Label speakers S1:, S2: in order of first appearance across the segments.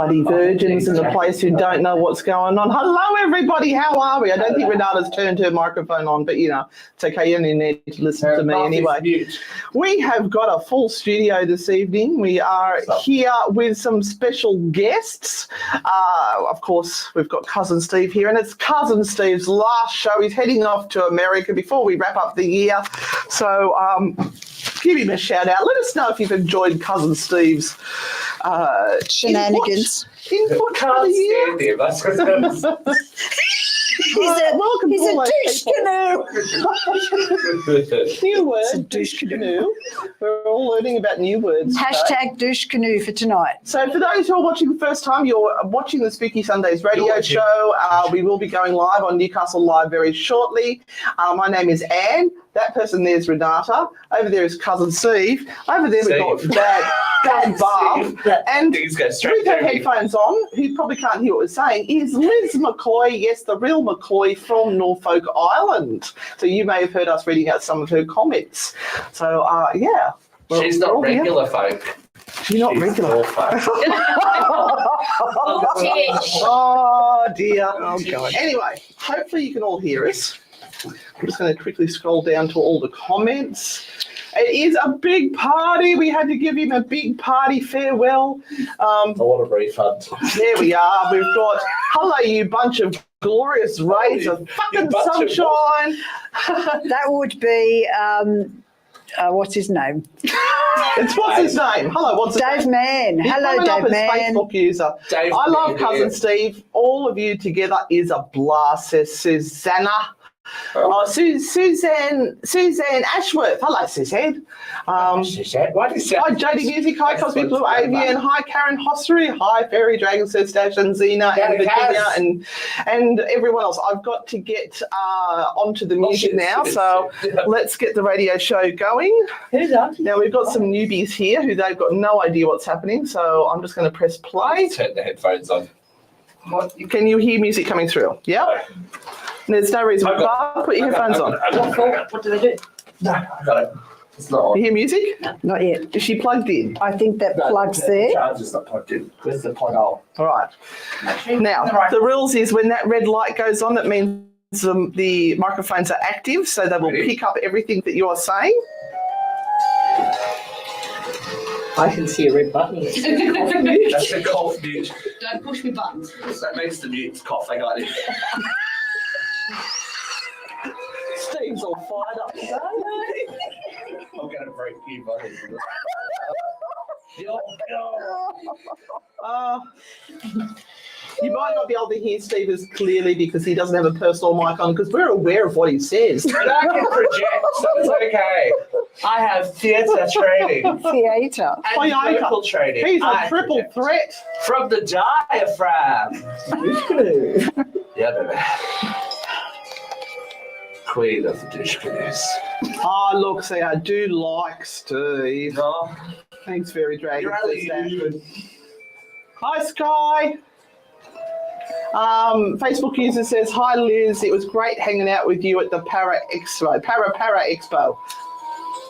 S1: bloody virgins in the place who don't know what's going on. Hello, everybody. How are we? I don't think Renata's turned her microphone on, but, it's okay. You only need to listen to me anyway. We have got a full studio this evening. We are here with some special guests. Of course, we've got Cousin Steve here, and it's Cousin Steve's last show. He's heading off to America before we wrap up the year. So give him a shout out. Let us know if you've enjoyed Cousin Steve's
S2: shenanigans.
S1: Input for the year. Welcome
S2: he's a douche canoe.
S1: New word, douche canoe. We're all learning about new words.
S2: Hashtag douche canoe for tonight.
S1: So for those who are watching the first time, you're watching the Spooky Sundays radio show. We will be going live on Newcastle Live very shortly. My name is Anne. That person there is Renata. Over there is Cousin Steve. Over there we've got Dad Barb. And with her headphones on, who probably can't hear what we're saying, is Liz McCoy. Yes, the real McCoy from Norfolk Island. So you may have heard us reading out some of her comments. So, yeah. Well,
S3: she's not regular folk.
S1: She's not regular folk. Oh, dear. Oh, God. Anyway, hopefully you can all hear us. I'm just going to quickly scroll down to all the comments. It is a big party. We had to give him a big party farewell.
S3: I want a refund.
S1: There we are. We've got, hello, you bunch of glorious rays of fucking sunshine.
S2: That would be, what's his name?
S1: What's his name? Hello, what's his
S2: Dave
S1: name?
S2: Mann.
S1: He's
S2: Hello,
S1: coming up
S2: Dave
S1: as
S2: Mann.
S1: Facebook user.
S3: Dave
S1: I love
S3: Mann,
S1: Cousin
S3: yeah.
S1: Steve. All of you together is a blast, says Susanna. Suzanne Ashworth. Hello, Suzanne.
S3: Suzanne, what is that?
S1: Hi, JD Music. Hi, Cosmic Blue Avian. Hi, Karen Hossery. Hi, Fairy Dragon, says Dash and Zena and Virginia and everyone else. I've got to get onto the music now, so let's get the radio show going. Now, we've got some newbies here who they've got no idea what's happening, so I'm just going to press play.
S3: Turn the headphones on.
S1: What? Can you hear music coming through? Yeah? There's no reason. Put your headphones on.
S2: What do they do?
S3: No, I got it. It's not on.
S1: You hear music?
S2: Not yet.
S1: Is she plugged in?
S2: I think that plug's there.
S3: The charger's not plugged in. Where's the plug hole?
S1: All right. Now, the rules is when that red light goes on, that means the microphones are active, so they will pick up everything that you are saying.
S4: I can see a red button.
S3: That's the cough mute.
S4: Don't push me buttons.
S3: That makes the mute cough. I got it.
S1: Steve's all fired up today.
S3: I'm going to break you, buddy.
S1: You might not be able to hear Steve as clearly because he doesn't have a personal mic on, because we're aware of what he says.
S3: But I can project, so it's okay. I have theatre training.
S2: Theatre.
S3: And vocal training.
S1: He's a triple threat.
S3: From the diaphragm. Yeah, queen of the dish canoes.
S1: Oh, look, see, I do like Steve.
S3: No.
S1: Thanks, Fairy Dragon.
S3: You're only human.
S1: Hi, Sky. Facebook user says, hi, Liz. It was great hanging out with you at the Para Expo. Para Expo.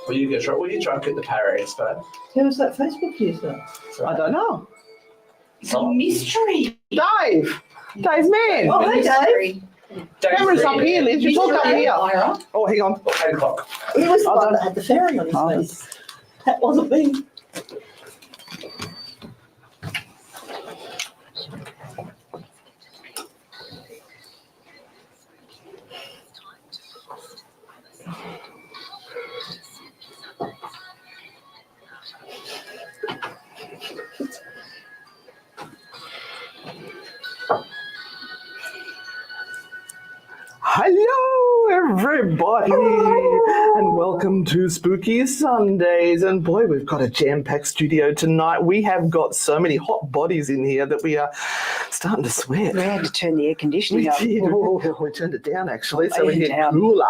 S3: Were you drunk at the Para Expo?
S4: Who was that Facebook user?
S1: I don't know.
S4: It's a mystery.
S1: Dave Mann.
S4: Oh, hey, Dave.
S1: Camera's up here, Liz. You talk up here. Oh, hang on.
S3: Hancock.
S4: He was the one that had the fairy on his face. That wasn't me.
S1: Hello, everybody, and welcome to Spooky Sundays. And boy, we've got a jam-packed studio tonight. We have got so many hot bodies in here that we are starting to sweat.
S2: We had to turn the air conditioning up.
S1: We turned it down, actually, so we get cooler.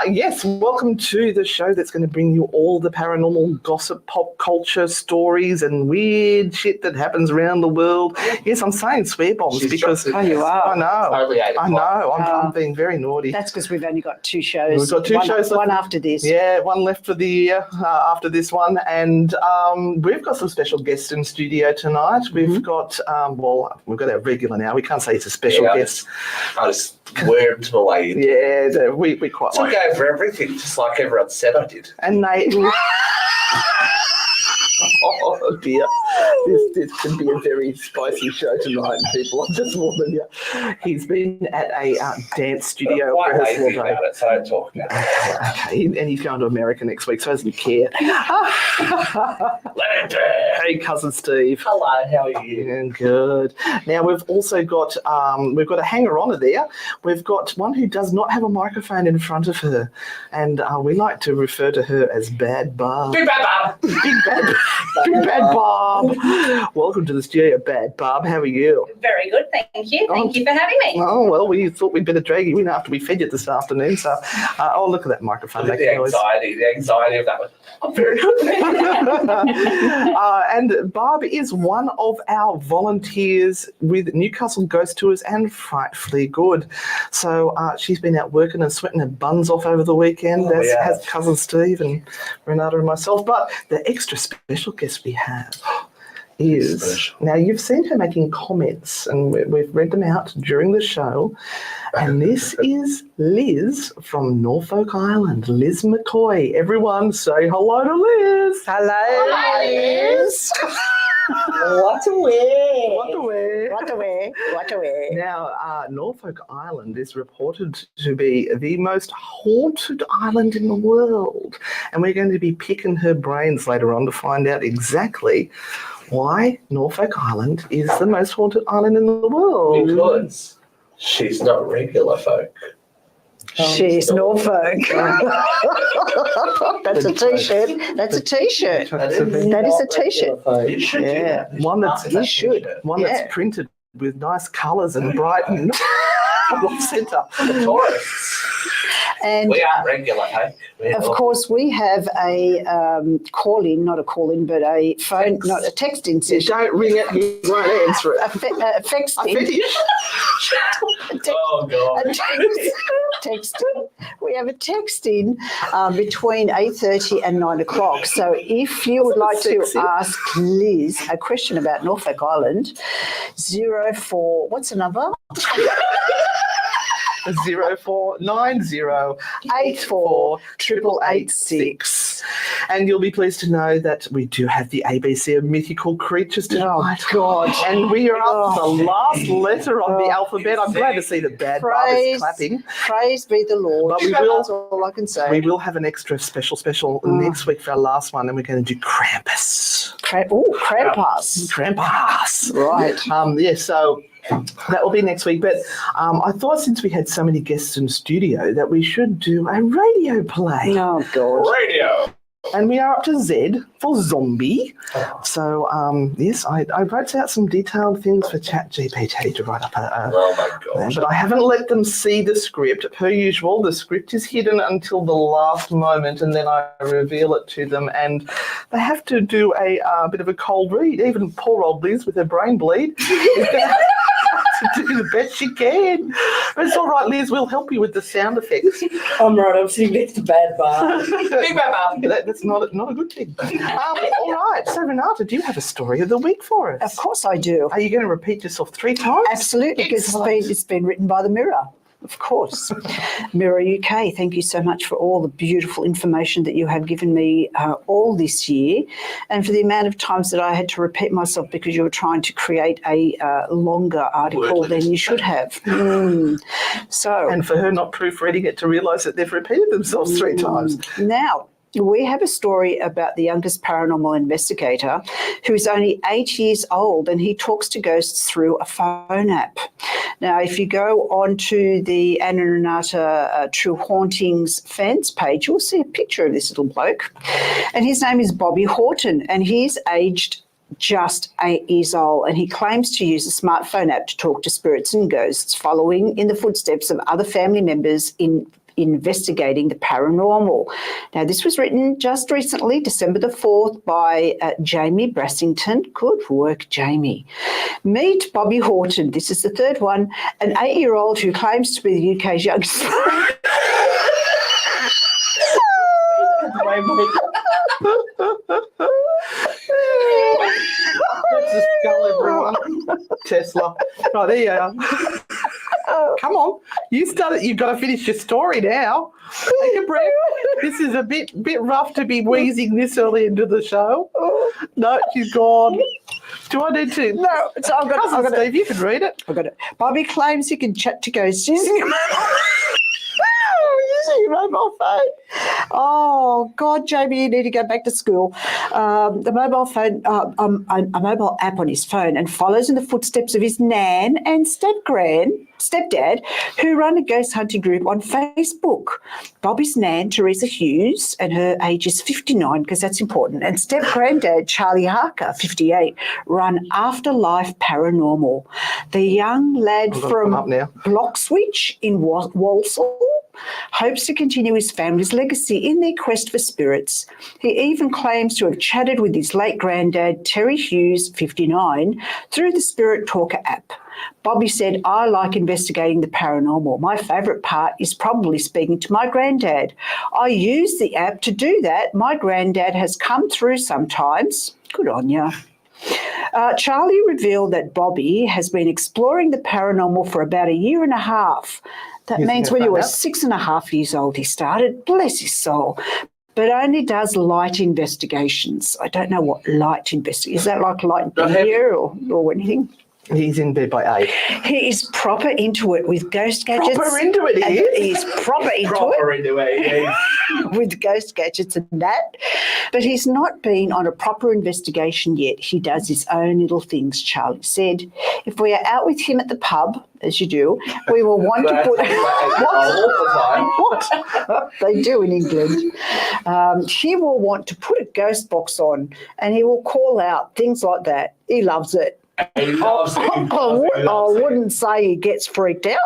S1: Yes, welcome to the show that's going to bring you all the paranormal gossip, pop culture stories and weird shit that happens around the world. Yes, I'm saying swear bombs because...
S2: Oh, you are.
S1: I know.
S3: Only 8 o'clock.
S1: I know. I'm being very naughty.
S2: That's because we've only got 2 shows.
S1: We've got 2 shows left.
S2: One after this.
S1: Yeah, one left for the year after this one. And we've got some special guests in studio tonight. We've got, we've got our regular now. We can't say it's a special guest.
S3: I just wormed my way in.
S1: Yeah, we quite
S3: Took
S1: like it.
S3: over everything, just like everyone said I did.
S1: And they... Oh dear, this can be a very spicy show tonight, people. I'm just warning you. He's been at a dance studio
S3: Quite
S1: rehearsal
S3: lazy
S1: day.
S3: about it, so don't talk about it.
S1: Okay, and he's going to America next week, so doesn't care. Hey, cousin Steve.
S3: Hello, how are you?
S1: Yeah, good. Now we've also got a hanger-oner there. We've got one who does not have a microphone in front of her, and we like to refer to her as Bad Barb.
S3: Big bad Bob.
S1: Big Bad Barb. Welcome to the studio, Bad Barb. How are you?
S5: Very good, thank you. Thank you for having me.
S1: Oh, well, we thought we'd better drag you in after we fed you this afternoon. So, look at that microphone.
S3: The anxiety of that one. I'm very good.
S1: And Barb is one of our volunteers with Newcastle Ghost Tours and Frightfully Good. So she's been out working and sweating her buns off over the weekend, as has cousin Steve and Renata and myself. But the extra special guest we have is, now you've seen her making comments and we've read them out during the show, and this is Liz from Norfolk Island, Liz McCoy. Everyone say hello to Liz.
S2: Hello, Liz.
S4: What a way.
S1: What a way.
S2: What a way. What a way.
S1: Now, Norfolk Island is reported to be the most haunted island in the world, and we're going to be picking her brains later on to find out exactly why Norfolk Island is the most haunted island in the world.
S3: Because she's not regular folk.
S2: She's Norfolk. That's a T-shirt. That's a T-shirt. That is a T-shirt.
S3: You should
S2: Yeah.
S1: One that's
S2: You should.
S1: that's printed with nice colours and bright and centre.
S3: The tourists.
S2: And
S3: We aren't regular, hey?
S2: of course, we have a call-in, not a call-in, but a phone, not a texting
S1: You
S2: session.
S1: don't ring it, you won't answer it.
S2: A texting.
S3: Oh, God.
S2: Texting. We have a texting between 8:30 and 9 o'clock. So if you would like to ask Liz a question about Norfolk Island, 04, what's the number?
S1: 0490848886. And you'll be pleased to know that we do have the ABC of mythical creatures tonight.
S2: Oh, God.
S1: And we are up to the last letter of the alphabet. I'm glad to see the Bad Barb is clapping.
S2: Praise be the Lord.
S1: But we will-
S2: That's all I can say.
S1: We will have an extra special next week for our last one, and we're going to do Krampus.
S2: Krampus.
S1: Krampus.
S2: Right.
S1: So that will be next week. But I thought since we had so many guests in studio that we should do a radio play.
S2: Oh, God.
S3: Radio.
S1: And we are up to Z for zombie. So, yes, I wrote out some detailed things for ChatGPT to write up
S3: Oh, my God.
S1: but I haven't let them see the script. Per usual, the script is hidden until the last moment, and then I reveal it to them, and they have to do a bit of a cold read. Even poor old Liz with her brain bleed is going to have to do the best she can. But it's all right, Liz. We'll help you with the sound effects.
S4: I'm right, I'm sitting next to Bad Bar.
S3: Big bad Bob.
S1: That's not a good thing. All right. So, Renata, do you have a story of the week for us?
S2: Of course I do.
S1: Are you going to repeat yourself 3 times?
S2: Absolutely, because it's been written by the Mirror. Of course. Mirror UK, thank you so much for all the beautiful information that you have given me all this year, and for the amount of times that I had to repeat myself because you were trying to create a longer article than you should have. So,
S1: And for her not proofreading it to realise that they've repeated themselves 3 times.
S2: now, we have a story about the youngest paranormal investigator who is only 8 years old, and he talks to ghosts through a phone app. Now, if you go onto the Anna and Renata True Hauntings fans page, you'll see a picture of this little bloke. And his name is Bobby Horton, and he's aged just 8 years old, and he claims to use a smartphone app to talk to spirits and ghosts, following in the footsteps of other family members in investigating the paranormal. Now, this was written just recently, December the 4th, by Jamie Brassington. Good work, Jamie. Meet Bobby Horton. This is the third one, an 8-year-old who claims to be the UK's youngest.
S1: That's a skull, everyone. Tesla. Right, there you are. Come on. You've got to finish your story now. Take a breath. This is a bit rough to be wheezing this early into the show. No, she's gone. Do I need to?
S2: No, so I've got it.
S1: Steve, you can read it.
S2: I've got it. Bobby claims he can chat to ghosts using a mobile phone. Oh God, Jamie, you need to go back to school. The mobile phone, a mobile app on his phone, and follows in the footsteps of his nan and stepdad, who run a ghost hunting group on Facebook. Bobby's nan, Teresa Hughes, and her age is 59, because that's important, and step-granddad, Charlie Harker, 58, run Afterlife Paranormal. The young lad from Bloxwich in Walsall hopes to continue his family's legacy in their quest for spirits. He even claims to have chatted with his late granddad, Terry Hughes, 59, through the Spirit Talker app. Bobby said, "I like investigating the paranormal. My favourite part is probably speaking to my granddad. I use the app to do that. My granddad has come through sometimes." Good on you. Charlie revealed that Bobby has been exploring the paranormal for about a year and a half. That means when he was 6.5 years old he started. Bless his soul. But only does light investigations. I don't know what light investigation is. That like light beer or anything?
S1: He's in bed by 8.
S2: He is proper into it with ghost gadgets.
S1: Proper into it, he is.
S2: He's proper into it with ghost gadgets and that. But he's not been on a proper investigation yet. He does his own little things, Charlie said. If we are out with him at the pub, as you do, we will want to put... What? They do in England. He will want to put a ghost box on and he will call out things like that. He loves it. I wouldn't say he gets freaked out.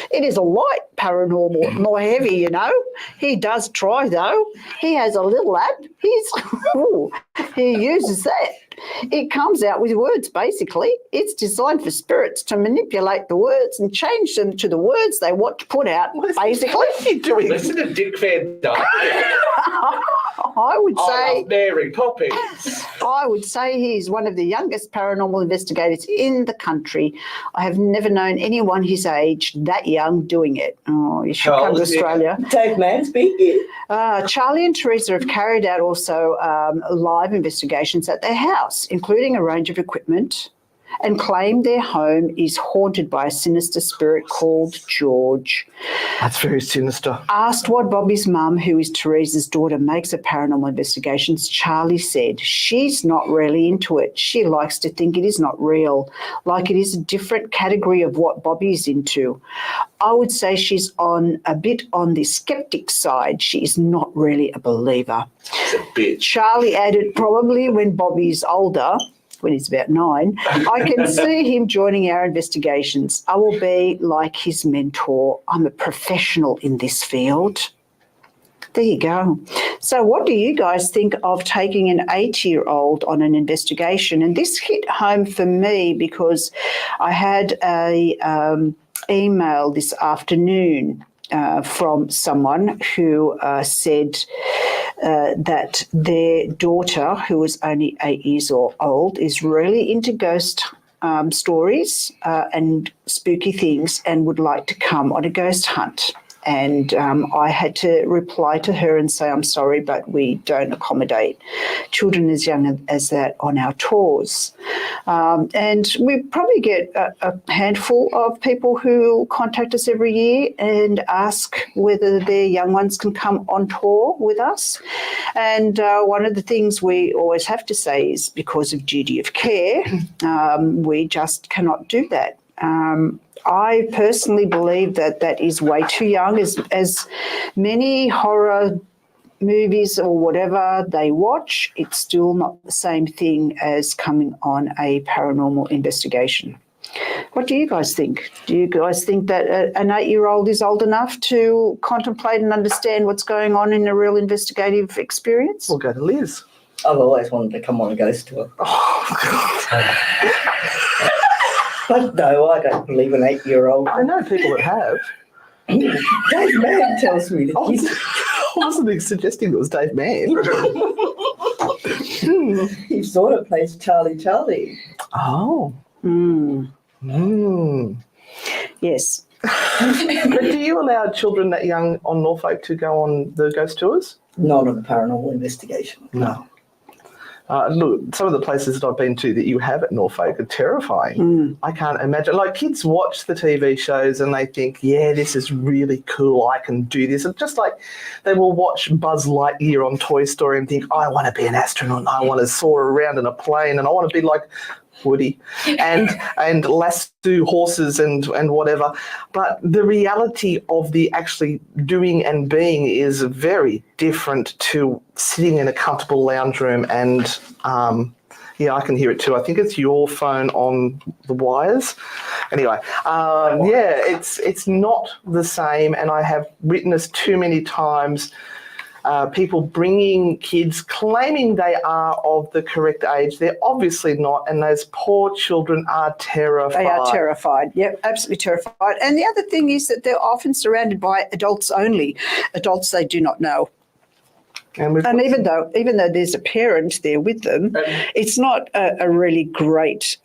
S2: It is a light paranormal, more heavy, you know. He does try, though. He has a little app. He uses that. It comes out with words, basically. It's designed for spirits to manipulate the words and change them to the words they want to put out, basically.
S1: What are you doing?
S3: Listen to Dick Van Dyke.
S2: I would say
S3: Mary Poppins.
S2: I would say he's one of the youngest paranormal investigators in the country. I have never known anyone his age that young doing it. Oh, you should come to Australia.
S4: Dave Mansby.
S2: Charlie and Teresa have carried out also live investigations at their house, including a range of equipment, and claim their home is haunted by a sinister spirit called George.
S1: That's very sinister.
S2: Asked what Bobby's mum, who is Teresa's daughter, makes of paranormal investigations, Charlie said she's not really into it. She likes to think it is not real, like it is a different category of what Bobby is into. I would say she's a bit on the skeptic side. She is not really a believer.
S3: She's a bitch.
S2: Charlie added, probably when Bobby's older, when he's about 9, I can see him joining our investigations. I will be like his mentor. I'm a professional in this field. There you go. So what do you guys think of taking an 8-year-old on an investigation? And this hit home for me because I had a email this afternoon from someone who said that their daughter, who was only 8 years old, is really into ghost stories and spooky things and would like to come on a ghost hunt. And I had to reply to her and say, I'm sorry, but we don't accommodate children as young as that on our tours. And we probably get a handful of people who contact us every year and ask whether their young ones can come on tour with us. And one of the things we always have to say is because of duty of care, we just cannot do that. I personally believe that that is way too young. As many horror movies or whatever they watch, it's still not the same thing as coming on a paranormal investigation. What do you guys think? Do you guys think that an 8-year-old is old enough to contemplate and understand what's going on in a real investigative experience?
S1: We'll go to Liz.
S4: I've always wanted to come on a ghost tour. But no, I don't believe an 8-year-old.
S1: I know people that have.
S4: Dave Mann tells me that
S1: wasn't suggesting it was Dave Mann.
S4: He sort of plays Charlie.
S1: Oh.
S2: Mm. Yes.
S1: But do you allow children that young on Norfolk to go on the ghost tours?
S4: Not on a paranormal investigation.
S1: No. Look, some of the places that I've been to that you have at Norfolk are terrifying. I can't imagine. Like, kids watch the TV shows and they think, yeah, this is really cool. I can do this. And just like they will watch Buzz Lightyear on Toy Story and think, I want to be an astronaut and I want to soar around in a plane and I want to be like Woody and lasso horses and whatever. But the reality of the actually doing and being is very different to sitting in a comfortable lounge room and yeah, I can hear it too. I think it's your phone on the wires. Anyway, yeah, it's not the same, and I have witnessed too many times people bringing kids claiming they are of the correct age. They're obviously not, and those poor children are terrified.
S2: They are terrified. Yep, absolutely terrified. And the other thing is that they're often surrounded by adults only, adults they do not know. And even though there's a parent there with them, it's not a really great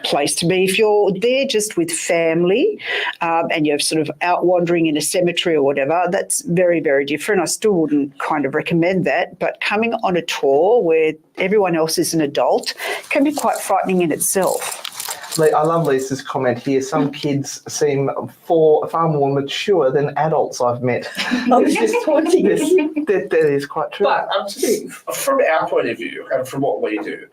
S2: place to be. If you're there just with family and you're sort of out wandering in a cemetery or whatever, that's very, very different. I still wouldn't kind of recommend that. But coming on a tour where everyone else is an adult can be quite frightening in itself.
S1: I love Lisa's comment here. Some kids seem far more mature than adults I've met.
S4: I was just talking.
S1: That is quite true.
S3: But I'm just, from our point of view and from what we do,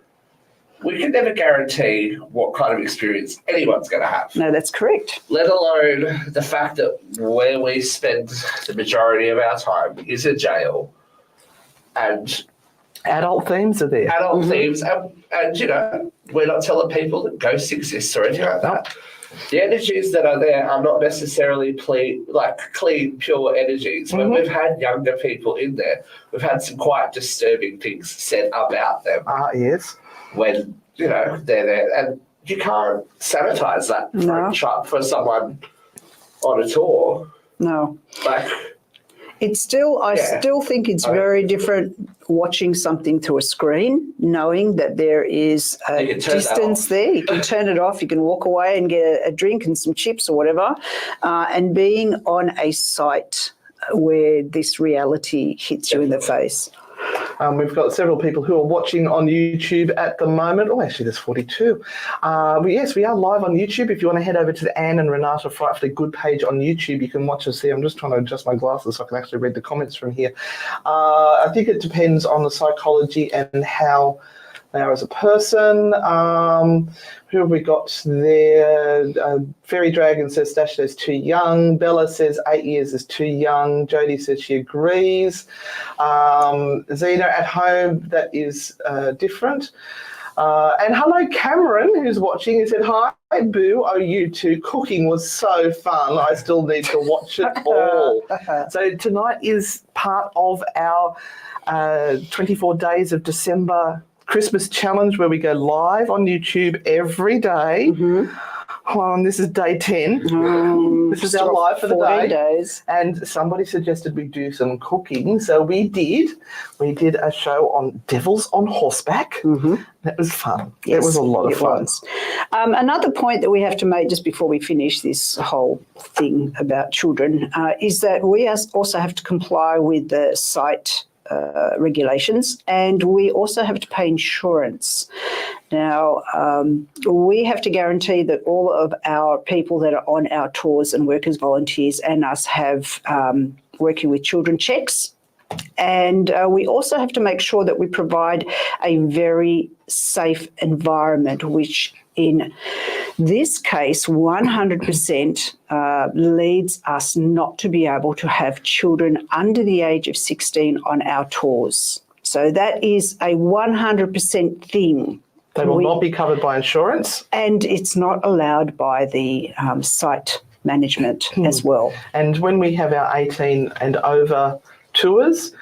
S3: we can never guarantee what kind of experience anyone's going to have.
S2: No, that's correct.
S3: Let alone the fact that where we spend the majority of our time is a jail, and
S1: adult themes are there.
S3: Adult themes, and we're not telling people that ghosts exist or anything like that. The energies that are there are not necessarily clean, pure energies. When we've had younger people in there, we've had some quite disturbing things said about them.
S1: Yes.
S3: When, they're there. And you can't sanitize that for someone on a tour.
S2: No. I still think it's very different watching something through a screen, knowing that there is a distance there. You can turn it off, you can walk away and get a drink and some chips or whatever, and being on a site where this reality hits you in the face.
S1: We've got several people who are watching on YouTube at the moment. Oh, actually, there's 42. Yes, we are live on YouTube. If you want to head over to the Anne and Renata Frightfully Good page on YouTube, you can watch us there. I'm just trying to adjust my glasses so I can actually read the comments from here. I think it depends on the psychology and how they are as a person. Who have we got there? Fairy Dragon says Stash is too young. Bella says 8 years is too young. Jodie says she agrees. Zena at home, that is different. And hello, Cameron, who's watching. He said, hi, Boo. Oh, you two. Cooking was so fun. I still need to watch it all. So tonight is part of our 24 days of December Christmas challenge where we go live on YouTube every day. And this is day 10. This is our live for the day.
S2: Days.
S1: And somebody suggested we do some cooking. So we did. We did a show on Devils on Horseback. That was fun.
S2: Yes,
S1: it was a lot of fun.
S2: Another point that we have to make just before we finish this whole thing about children is that we also have to comply with the site regulations, and we also have to pay insurance. Now, we have to guarantee that all of our people that are on our tours and work as volunteers and us have working with children checks. And we also have to make sure that we provide a very safe environment, which in this case, 100% leads us not to be able to have children under the age of 16 on our tours. So that is a 100% thing.
S1: They will not be covered by insurance.
S2: And it's not allowed by the site management as well.
S1: And when we have our 18 and over tours.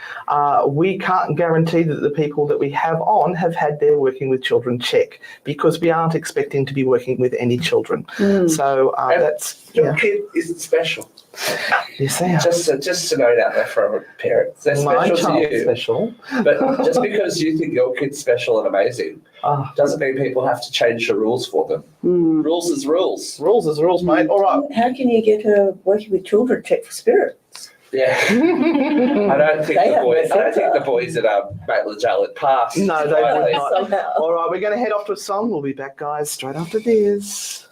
S1: We can't guarantee that the people that we have on have had their working with children check, because we aren't expecting to be working with any children. So that's
S3: Your kid isn't special.
S1: yes, they are.
S3: Just to note out there for our parents, they're
S1: My
S3: special to
S1: child's
S3: you.
S1: special.
S3: But just because you think your kid's special and amazing doesn't mean people have to change the rules for them. Rules is rules.
S1: Rules is rules, mate. All right.
S4: How can you get her working with children check for spirits?
S3: Yeah. I don't think the boys at Maitland Jail had passed.
S1: No, they would not.
S4: Somehow.
S1: All right, we're going to head off to a song. We'll be back, guys, straight after this.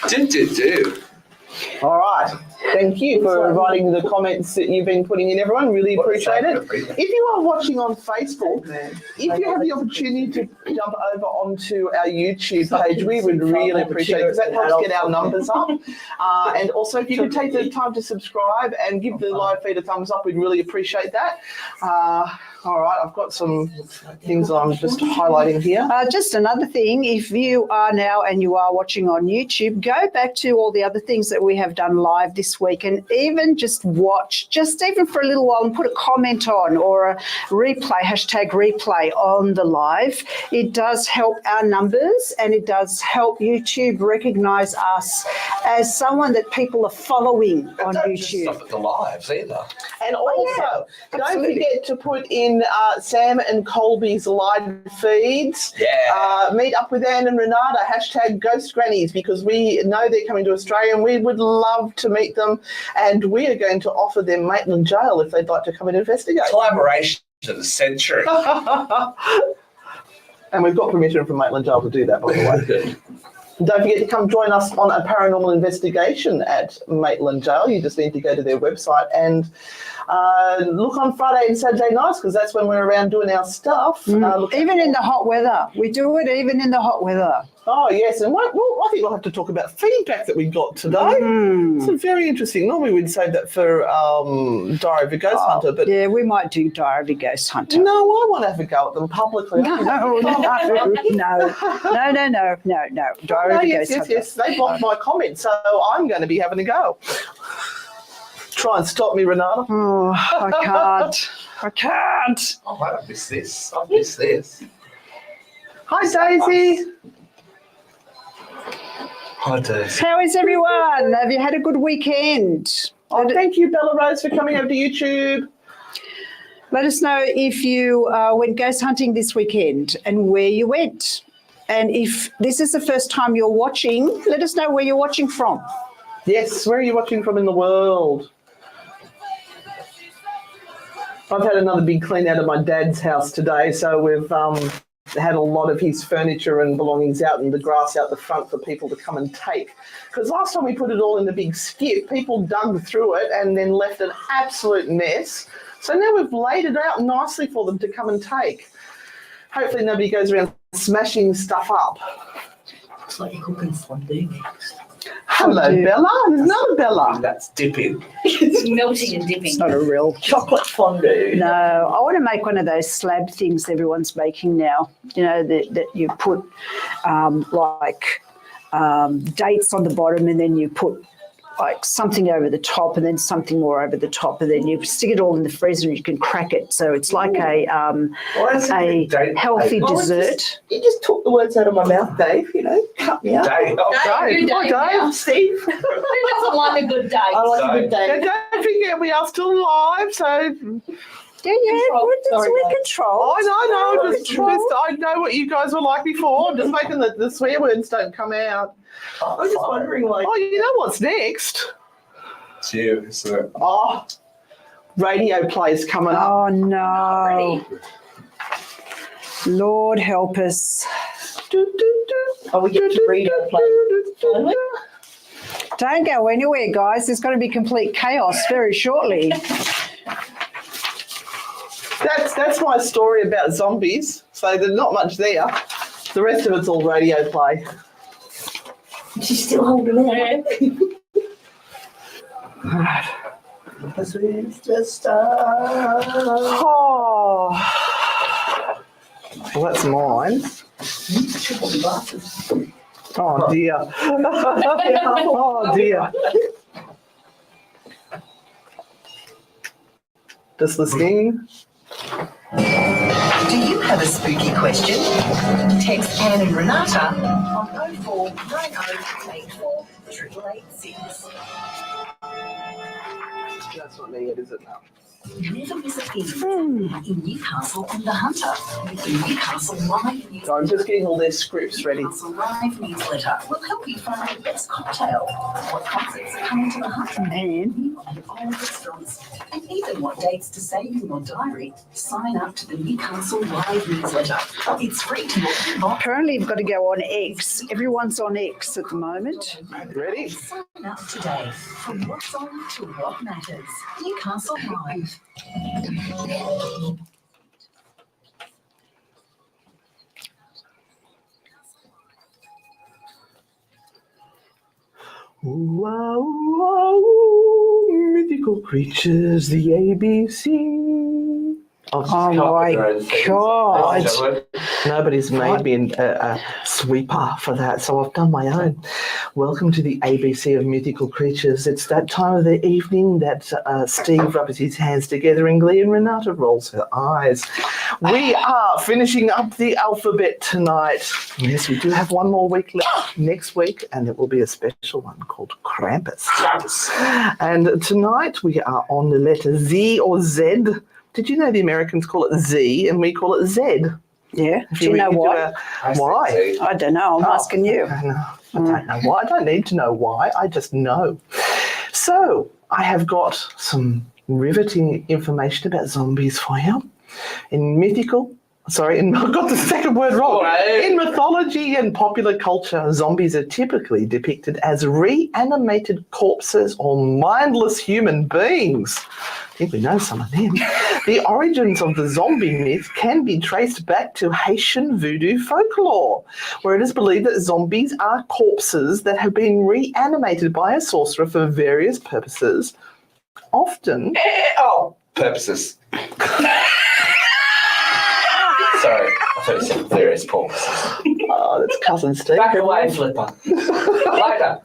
S3: Do.
S1: All right. Thank you for writing the comments that you've been putting in, everyone. Really appreciate it. If you are watching on Facebook, if you have the opportunity to jump over onto our YouTube page, we would really appreciate it, because that helps get our numbers up. And also, if you could take the time to subscribe and give the live feed a thumbs up, we'd really appreciate that. All right, I've got some things I'm just highlighting here.
S2: Just another thing, if you are now and you are watching on YouTube, go back to all the other things that we have done live this week, and even just watch, just even for a little while, and put a comment on or a replay, #replay on the live. It does help our numbers, and it does help YouTube recognise us as someone that people are following on
S3: Don't
S2: YouTube.
S3: just stop at the lives either.
S1: And also, don't
S2: absolutely.
S1: forget to put in Sam and Colby's live feeds.
S3: Yeah.
S1: Meet up with Anne and Renata, #GhostGrannies, because we know they're coming to Australia and we would love to meet them, and we are going to offer them Maitland Jail if they'd like to come and investigate.
S3: Collaboration of the century.
S1: And we've got permission from Maitland Jail to do that, by the way. Don't forget to come join us on a paranormal investigation at Maitland Jail. You just need to go to their website and look on Friday and Saturday nights, because that's when we're around doing our stuff.
S2: Even in the hot weather. We do it even in the hot weather.
S1: Oh, yes. And I think we'll have to talk about feedback that we got today. It's very interesting. Normally we'd save that for Diary of a Ghost Hunter. But
S2: Yeah, we might do Diary of a Ghost Hunter.
S1: no, I want to have a go at them publicly.
S2: No. Diary of a
S1: Yes,
S2: Ghost Hunter.
S1: yes. They blocked my comment, so I'm going to be having a go. Try and stop me, Renata.
S2: Oh, I can't.
S3: Oh, I miss this. I miss this.
S1: Hi, Daisy.
S3: Hi, Daisy.
S2: How is everyone? Have you had a good weekend?
S1: Oh, thank you, Bella Rose, for coming over to YouTube.
S2: Let us know if you went ghost hunting this weekend and where you went. And if this is the first time you're watching, let us know where you're watching from.
S1: Yes, where are you watching from in the world? I've had another big clean out of my dad's house today, so we've had a lot of his furniture and belongings out in the grass out the front for people to come and take. Because last time we put it all in the big skip, people dug through it and then left an absolute mess. So now we've laid it out nicely for them to come and take. Hopefully nobody goes around smashing stuff up.
S4: Looks like you're cooking fondue next.
S1: Hello,
S2: dear.
S1: Bella. There's another Bella.
S3: That's dipping.
S5: It's melting and dipping.
S2: It's not a real.
S4: Chocolate fondue.
S2: No, I want to make one of those slab things everyone's making now. You know, that you put dates on the bottom, and then you put like something over the top, and then something more over the top, and then you stick it all in the freezer and you can crack it. So it's like a healthy dessert.
S4: You just took the words out of my mouth, Dave. You know, cut me out.
S3: Dave.
S5: Dave,
S1: Hi, Dave.
S4: Steve.
S5: Who doesn't like a good date?
S4: I like a good
S1: And
S4: Dave.
S1: don't forget, we are still live, so
S2: Yeah,
S4: Control. Sorry,
S2: we
S4: Dave.
S2: control.
S1: I know what you guys were like before. I'm just making the swear words don't come out.
S4: I'm just wondering, like,
S1: Oh, you know what's next?
S3: It's you, isn't it?
S1: Oh, radio plays coming up.
S2: Oh no, Lord help us.
S4: oh, we get to read our play. Finally.
S2: Don't go anywhere, guys. There's going to be complete chaos very shortly.
S1: That's my story about zombies. So there's not much there. The rest of it's all radio play.
S4: She's still holding out.
S1: Right.
S4: Because it's just uh,
S1: Oh. Well, that's mine.
S4: triple glasses.
S1: Oh, dear. Oh, dear. Just listening.
S6: Do you have a spooky question? Text Anne and Renata on 049084 88886.
S1: That's not me yet, is it now?
S6: Never miss a thing in Newcastle on the Hunter with the Newcastle Live News.
S1: So I'm just getting all their scripts ready.
S6: Newcastle Live newsletter will help you find the best cocktail, what concerts are coming to the Hunter, and new and old restaurants, and even what dates to save in your diary. Sign up to the Newcastle Live newsletter. It's free to your inbox.
S2: Apparently, you've got to go on X. Everyone's on X at the moment.
S1: Ready?
S6: Sign up today from what's on to what matters. Newcastle Live.
S1: Wow, wow, mythical creatures, the ABC.
S2: Oh my God.
S1: Nobody's made me a sweeper for that, so I've done my own. Welcome to the ABC of mythical creatures. It's that time of the evening that Steve rubs his hands together in glee and Renata rolls her eyes. We are finishing up the alphabet tonight. Yes, we do have one more week left next week, and it will be a special one called Krampus. And tonight we are on the letter Z or Z. Did you know the Americans call it Z and we call it Z?
S2: Yeah. Do you know why?
S1: Why?
S2: I don't know. I'm asking you.
S1: I don't know why. I don't need to know why. I just know. So I have got some riveting information about zombies for you. I got the second word wrong.
S3: Right.
S1: In mythology and popular culture, zombies are typically depicted as reanimated corpses or mindless human beings. I think we know some of them. The origins of the zombie myth can be traced back to Haitian voodoo folklore, where it is believed that zombies are corpses that have been reanimated by a sorcerer for various purposes, often...
S3: Purposes. Sorry, I thought you said various purposes.
S1: Oh, that's Cousin Steve.
S3: Back away, Flipper. Later.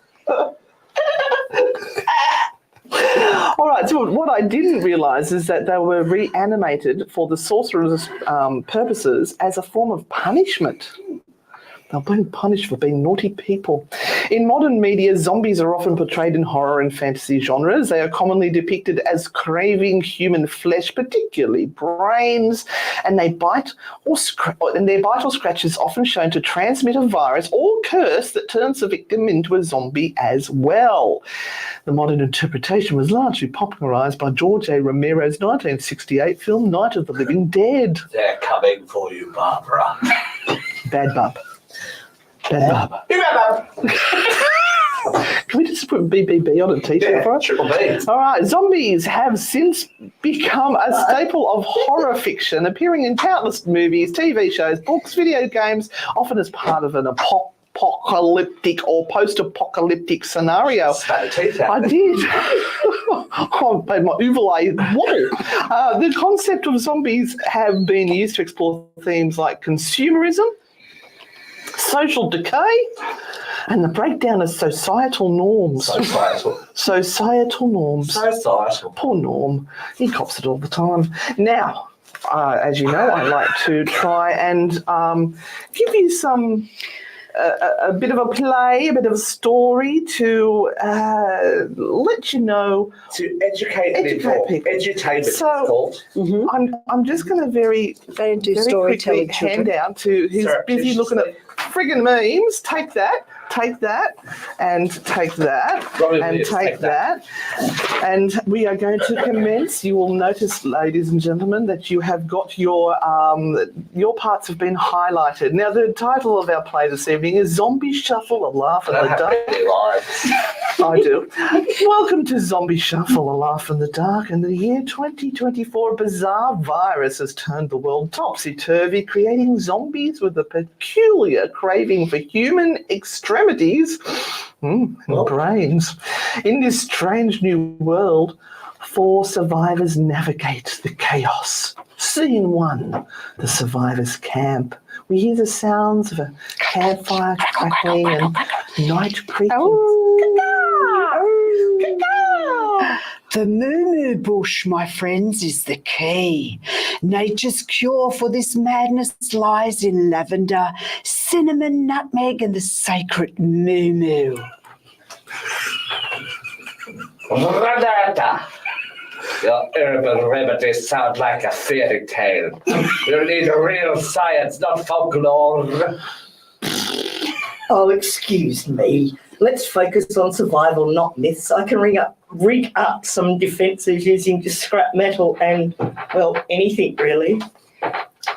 S1: All right, so what I didn't realise is that they were reanimated for the sorcerer's purposes as a form of punishment. They're being punished for being naughty people. In modern media, zombies are often portrayed in horror and fantasy genres. They are commonly depicted as craving human flesh, particularly brains, and their bite or scratch is often shown to transmit a virus or curse that turns the victim into a zombie as well. The modern interpretation was largely popularised by George A. Romero's 1968 film Night of the Living Dead.
S3: They're coming for you, Barbara.
S1: Bad bub. Bad bub. Can we just put BBB on a t-shirt for us?
S3: Triple B.
S1: All right. Zombies have since become a staple of horror fiction, appearing in countless movies, TV shows, books, video games, often as part of an apocalyptic or post-apocalyptic scenario.
S3: Spat the teeth out.
S1: I did. I made my overlay wobble. The concept of zombies have been used to explore themes like consumerism, social decay, and the breakdown of societal norms. Societal norms.
S3: Societal.
S1: Poor Norm. He cops it all the time. Now, as you know, I like to try and give you some... a bit of a play, a bit of a story to let you know.
S3: To educate and inform.
S1: people.
S3: Edutainment,
S1: So, I'm just going to very
S2: do
S1: quickly
S2: storytelling,
S1: hand down to who's
S3: Sorry,
S1: busy looking at friggin' memes. Take that, and take that,
S3: Robin
S1: and
S3: Williams,
S1: take that. And we are going to commence. You will notice, ladies and gentlemen, that you have got your parts have been highlighted. Now, the title of our play this evening is Zombie Shuffle, A Laugh in the Dark. I do. Welcome to Zombie Shuffle, A Laugh in the Dark. In the year 2024, a bizarre virus has turned the world topsy-turvy, creating zombies with a peculiar craving for human extremities and brains. In this strange new world, 4 survivors navigate the chaos. Scene 1, the survivors' camp. We hear the sounds of a campfire crackling and night creaking.
S2: The moo bush, my friends, is the key. Nature's cure for this madness lies in lavender, cinnamon, nutmeg, and the sacred moo.
S3: Renata, your herbal remedies sound like a fairy tale. You need real science, not folklore.
S4: Oh, excuse me. Let's focus on survival, not myths. I can rig up some defences using just scrap metal and, well, anything really.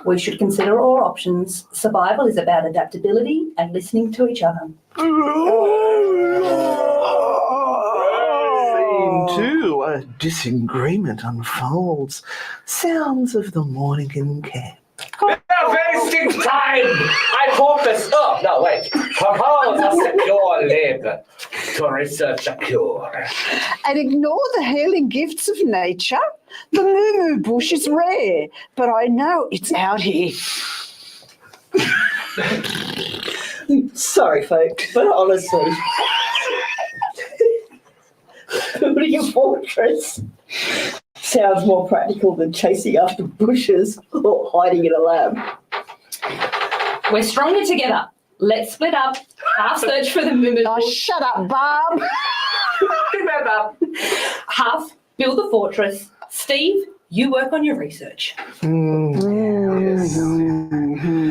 S6: We should consider all options. Survival is about adaptability and listening to each other.
S1: Scene 2, a disagreement unfolds. Sounds of the morning in camp.
S3: We're wasting time! I focus. Oh, no, wait. Propose a secure lab to research a cure.
S2: And ignore the healing gifts of nature. The moo bush is rare, but I know it's out here.
S4: Sorry, folks, but honestly, building a fortress sounds more practical than chasing after bushes or hiding in a lab.
S5: We're stronger together. Let's split up. Half search for the moo
S2: Oh,
S5: bush.
S2: shut up, Barb.
S3: Remember,
S5: Half build the fortress. Steve, you work on your research.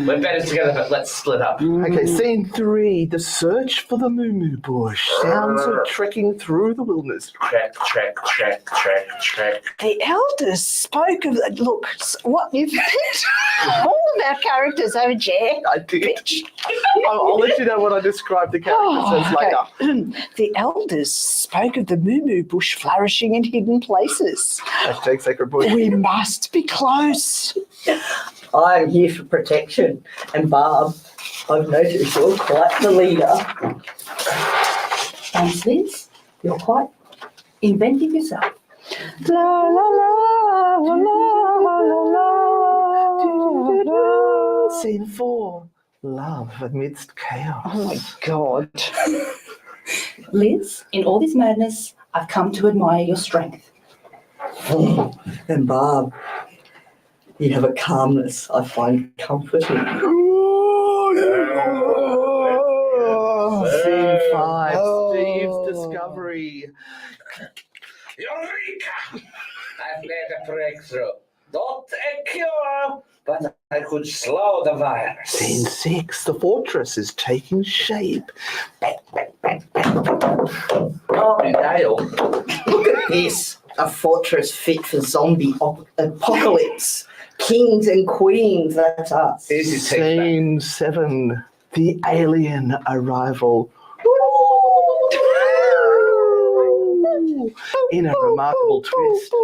S3: we're better together, but let's split up.
S1: Okay, scene 3, the search for the moo bush. Sounds of trekking through the wilderness.
S3: Trek.
S2: The elders spoke of look, what you've picked all of our characters, haven't you?
S1: I did. I'll let you know what I described the characters as later.
S2: The elders spoke of the moo bush flourishing in hidden places.
S1: Hashtag sacred bush.
S2: We must be close.
S4: I'm here for protection, and Barb, I've noticed you're quite the leader.
S6: Thanks, Liz. You're quite inventive yourself.
S2: La la la la la la la.
S1: Scene 4, love amidst chaos.
S2: Oh my God.
S6: Liz, in all this madness, I've come to admire your strength.
S4: And Barb, you have a calmness I find comforting.
S1: Scene 5, Steve's discovery.
S3: Eureka! I've made a breakthrough. Not a cure, but I could slow the virus.
S1: Scene 6, the fortress is taking shape.
S3: Oh, Dale.
S4: Look at this, a fortress fit for zombie apocalypse. Kings and queens, that's us.
S3: Easy take back.
S1: Scene 7, the alien arrival. In a remarkable twist,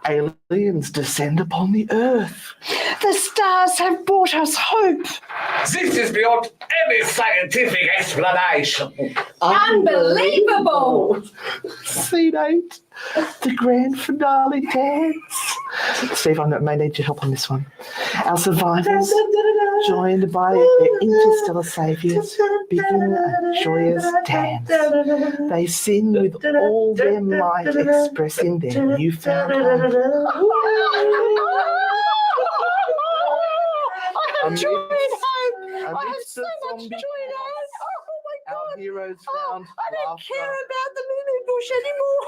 S1: aliens descend upon the earth.
S2: The stars have brought us hope.
S3: This is beyond any scientific explanation.
S5: Unbelievable!
S1: Scene 8, the grand finale dance. Steve, I may need your help on this one. Our survivors, joined by their interstellar saviors, begin a joyous dance. They sing with all their might, expressing their newfound hope.
S2: I have joy and hope. I have
S1: Amidst
S2: so
S1: the
S2: much joy
S1: zombie
S2: and hope. Oh my
S1: Our
S2: God.
S1: heroes
S2: Oh,
S1: found
S2: I don't
S1: laughter.
S2: care about the moo bush anymore.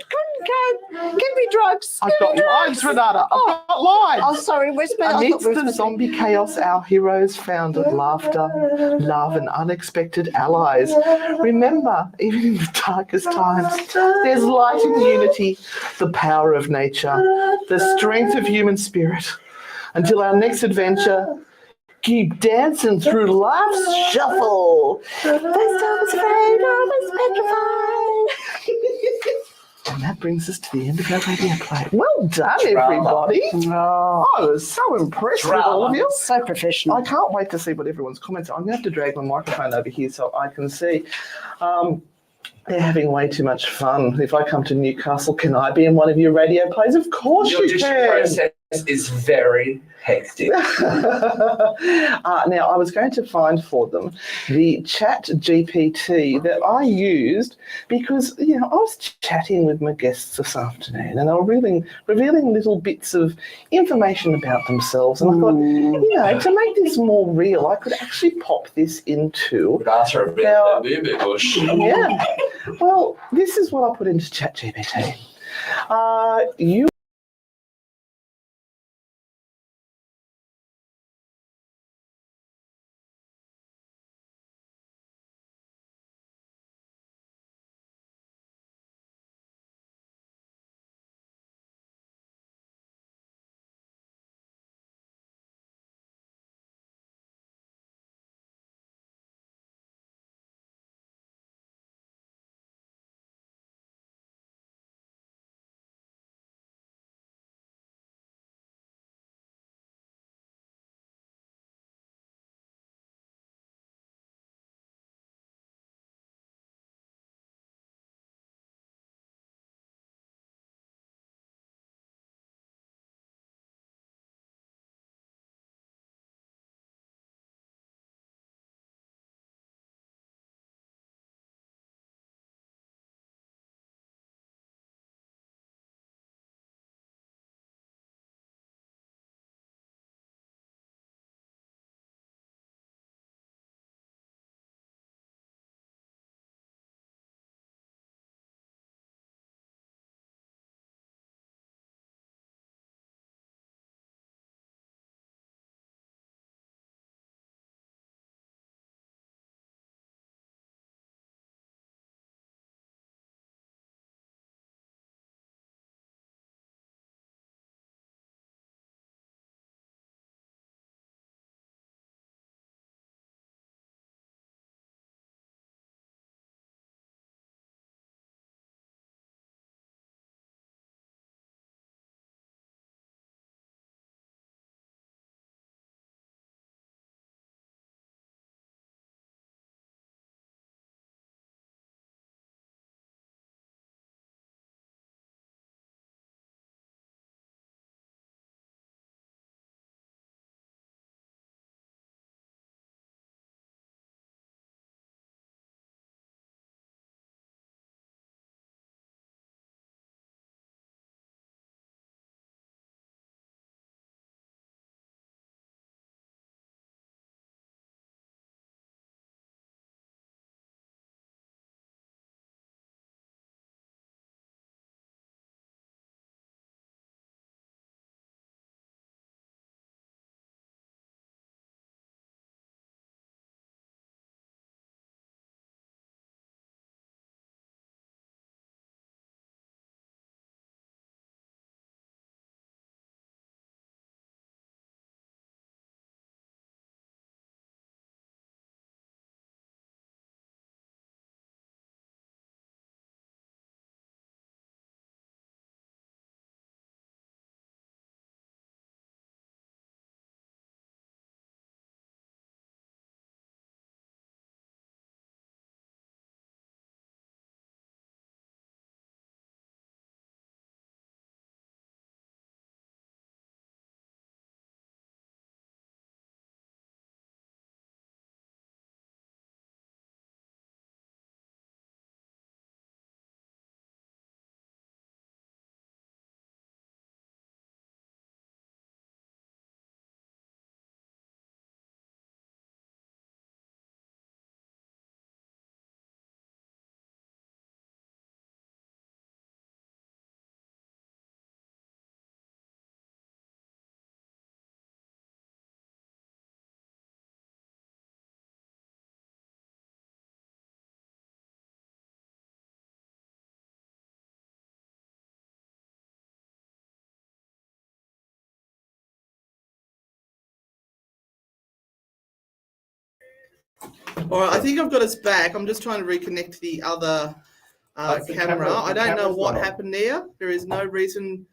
S2: Couldn't. Give me drugs.
S1: I've
S2: Give
S1: got
S2: me
S1: lines,
S2: drugs.
S1: Renata. I've got lines.
S2: Oh, sorry. We're supposed
S1: Amidst the zombie chaos, our heroes found laughter, love, and unexpected allies. Remember, even in the darkest times, there's light in unity, the power of nature, the strength of human spirit. Until our next adventure, keep dancing through life's shuffle. First I was afraid, I was petrified. And that brings us to the end of our radio play. Well done, everybody.
S2: Oh,
S1: I was so impressed with all of you.
S2: so professional.
S1: I can't wait to see what everyone's comments are. I'm going to have to drag my microphone over here so I can see. They're having way too much fun. If I come to Newcastle, can I be in one of your radio plays? Of course
S3: The
S1: you
S3: audition
S1: can.
S3: process is very hectic.
S1: Now, I was going to find for them the chat GPT that I used because, I was chatting with my guests this afternoon and they were revealing little bits of information about themselves. And I thought, to make this more real, I could actually pop this into... Yeah. Well, this is what I put into chat GPT. You All right, I think I've got us back. I'm just trying to reconnect to the other camera. I don't know what happened there. There is no reason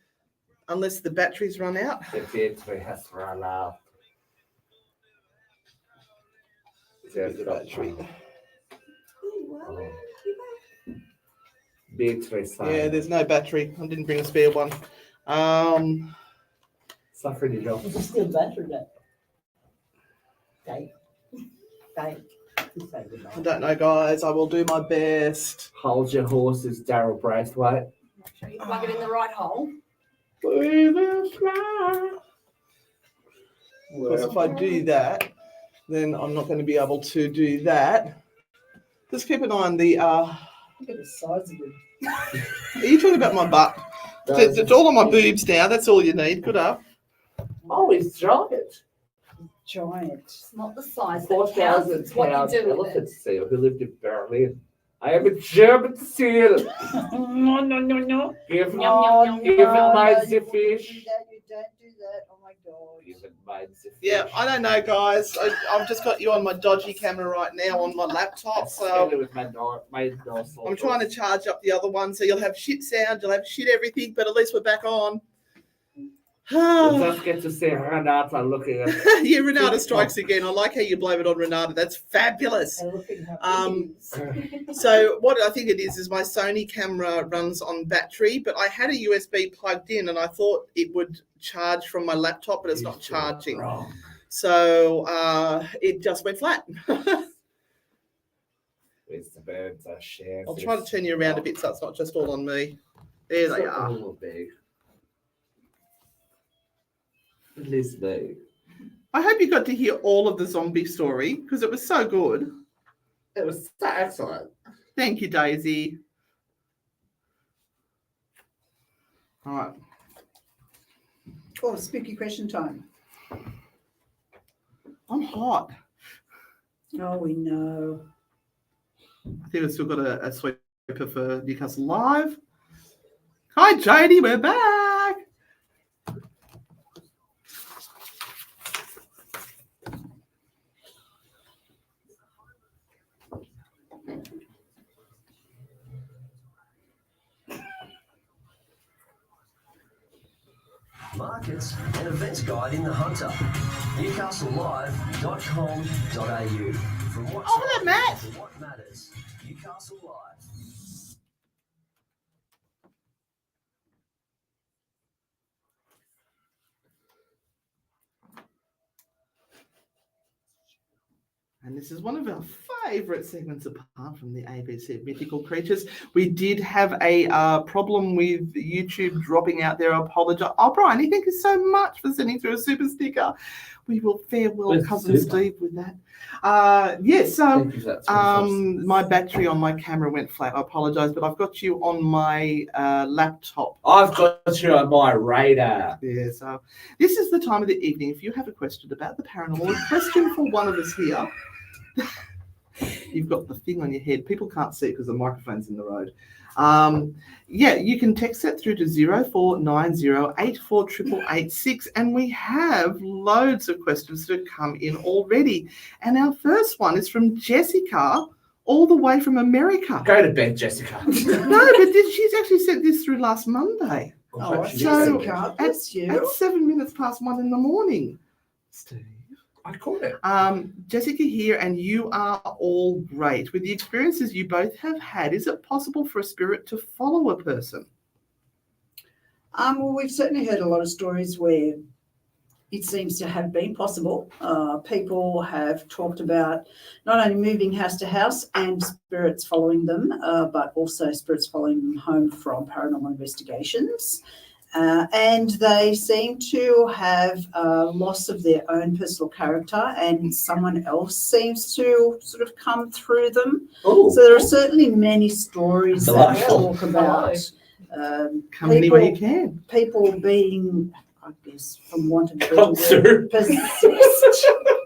S1: unless the batteries run out.
S3: The battery has run out.
S1: There's the battery.
S3: Battery.
S1: Yeah, there's no battery. I didn't bring a spare one.
S3: Suffering it off.
S4: Is it still battered up? Dave.
S1: I don't know, guys. I will do my best.
S3: Hold your horses, Daryl Braithwaite.
S5: Make sure you plug it in the right hole.
S3: We will fly.
S1: Because if I do that, then I'm not going to be able to do that. Just keep an eye on the.
S4: Look at the size of it.
S1: Are you talking about my butt? It's all on my boobs now. That's all you need. Good up.
S3: Oh, it's giant.
S4: Giant.
S5: It's not the size that counts,
S3: 4,000
S5: it's what
S3: pound
S5: you do with
S3: elephant
S5: it.
S3: seal who lived in Berlin. I am a German seal.
S4: No.
S3: Give
S5: Yum, yum, yum,
S3: give
S5: yum.
S3: my
S4: You
S3: the fish.
S4: don't do that. Oh my God.
S3: Give my the fish.
S1: Yeah, I don't know, guys. I've just got you on my dodgy camera right now on my laptop, so
S3: with my Norfolk.
S1: I'm trying to charge up the other one, so you'll have shit sound, you'll have shit everything, but at least we're back on.
S3: We'll just get to see Renata looking at.
S1: Yeah, Renata strikes again. I like how you blame it on Renata. That's fabulous.
S4: And look at how big it is.
S1: So what I think it is my Sony camera runs on battery, but I had a USB plugged in and I thought it would charge from my laptop, but it's not charging.
S3: Wrong.
S1: So it just went flat.
S3: Where's the birds are sharing?
S1: I'll try to turn you around a bit so it's not just all on me. There they are.
S3: All big. At least me.
S1: I hope you got to hear all of the zombie story because it was so good.
S3: It was so excellent.
S1: Thank you, Daisy. All right.
S2: Oh, spooky question time.
S1: I'm hot.
S2: Oh, we know.
S1: I think I've still got a sweeper for Newcastle Live. Hi, Jodie. We're back.
S7: Markets and events guide in the Hunter. NewcastleLive.com.au. From what's
S1: Oh, hello, Matt.
S7: to what matters. Newcastle Live.
S1: And this is one of our favourite segments apart from the ABC Mythical Creatures. We did have a problem with YouTube dropping out there. I apologise. Oh, Brian, thank you so much for sending through a super sticker. We will farewell
S3: Where's
S1: Cousin
S3: super?
S1: Steve with that. So
S3: Thank you for that.
S1: my battery on my camera went flat. I apologise, but I've got you on my laptop.
S3: I've got you on my radar.
S1: Yeah, so this is the time of the evening. If you have a question about the paranormal, a question for one of us here, you've got the thing on your head. People can't see it because the microphone's in the road. You can text that through to 0490848886, and we have loads of questions that have come in already. And our first one is from Jessica, all the way from America.
S3: Go to bed, Jessica.
S1: No, but she's actually sent this through last Monday.
S2: Oh,
S1: So,
S2: Jessica, bless you.
S1: At 7 minutes past 1 in the morning. Steve.
S3: I caught it.
S1: Jessica here, and you are all great. With the experiences you both have had, is it possible for a spirit to follow a person?
S2: Well, we've certainly heard a lot of stories where it seems to have been possible. People have talked about not only moving house to house and spirits following them, but also spirits following them home from paranormal investigations. And they seem to have loss of their own personal character, and someone else seems to sort of come through them.
S3: Oh,
S2: So there are certainly many stories that
S3: Delightful.
S2: talk about
S1: Come any way you can.
S2: people being, I guess, from want of a better
S3: Come
S2: word,
S3: through.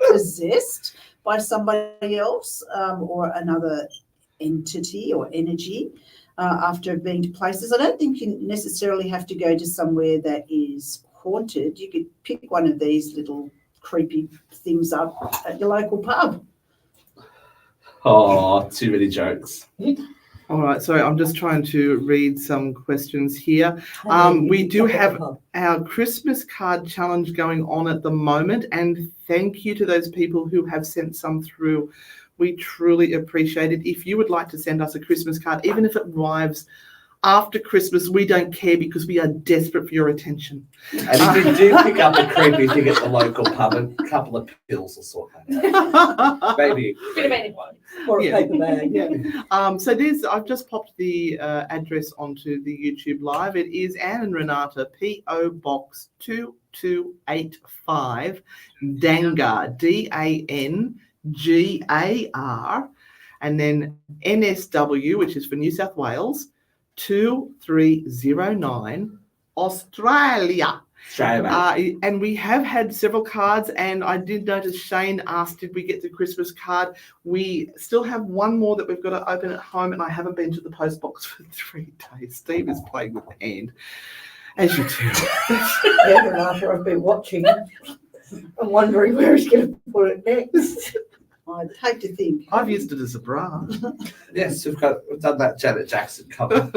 S2: possessed by somebody else or another entity or energy. After being to places, I don't think you necessarily have to go to somewhere that is haunted. You could pick one of these little creepy things up at your local pub.
S3: Oh, too many jokes.
S1: All right, sorry, I'm just trying to read some questions here. We do have our Christmas card challenge going on at the moment, and thank you to those people who have sent some through. We truly appreciate it. If you would like to send us a Christmas card, even if it arrives After Christmas, we don't care because we are desperate for your attention.
S3: And if you do pick up a creepy thing at the local pub, a couple of pills will sort that out. Maybe.
S5: Bit of anyone.
S4: Or a
S1: Yeah.
S4: paper bag.
S1: Yeah. So I've just popped the address onto the YouTube live. It is Anne and Renata, P.O. Box 2285, Dangar, Dangar, and then NSW, which is for New South Wales, 2309, Australia. And we have had several cards, and I did notice Shane asked, did we get the Christmas card? We still have one more that we've got to open at home, and I haven't been to the post box for 3 days. Steve is playing with the hand, as you do.
S4: Yeah, Renata, I've been watching. I'm wondering where he's going to put it next.
S2: I'd hate to think.
S1: I've used it as a bra.
S3: Yes, we've done that Janet Jackson cover.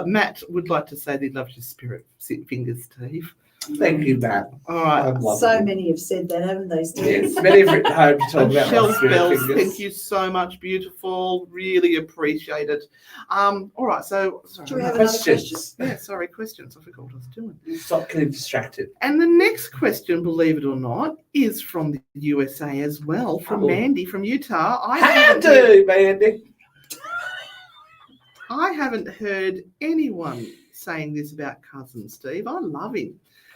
S1: Matt would like to say that he loves your spirit fingers, Steve.
S3: Thank you, Matt.
S1: All right.
S3: I'm loving
S2: So
S3: it.
S2: many have said that, haven't they, Steve?
S3: Yes, many have written home to talk about
S1: Shell's
S3: my spirit
S1: bells,
S3: fingers.
S1: thank you so much. Beautiful. Really appreciate it. All right. So,
S2: Do we have another question?
S3: Questions.
S1: yeah, sorry, questions. I forgot what I was doing.
S3: Stop getting distracted.
S1: And the next question, believe it or not, is from the USA as well, from
S3: Oh.
S1: Mandy from Utah.
S3: How do, Mandy?
S1: I haven't heard anyone saying this about cousin Steve. I love him.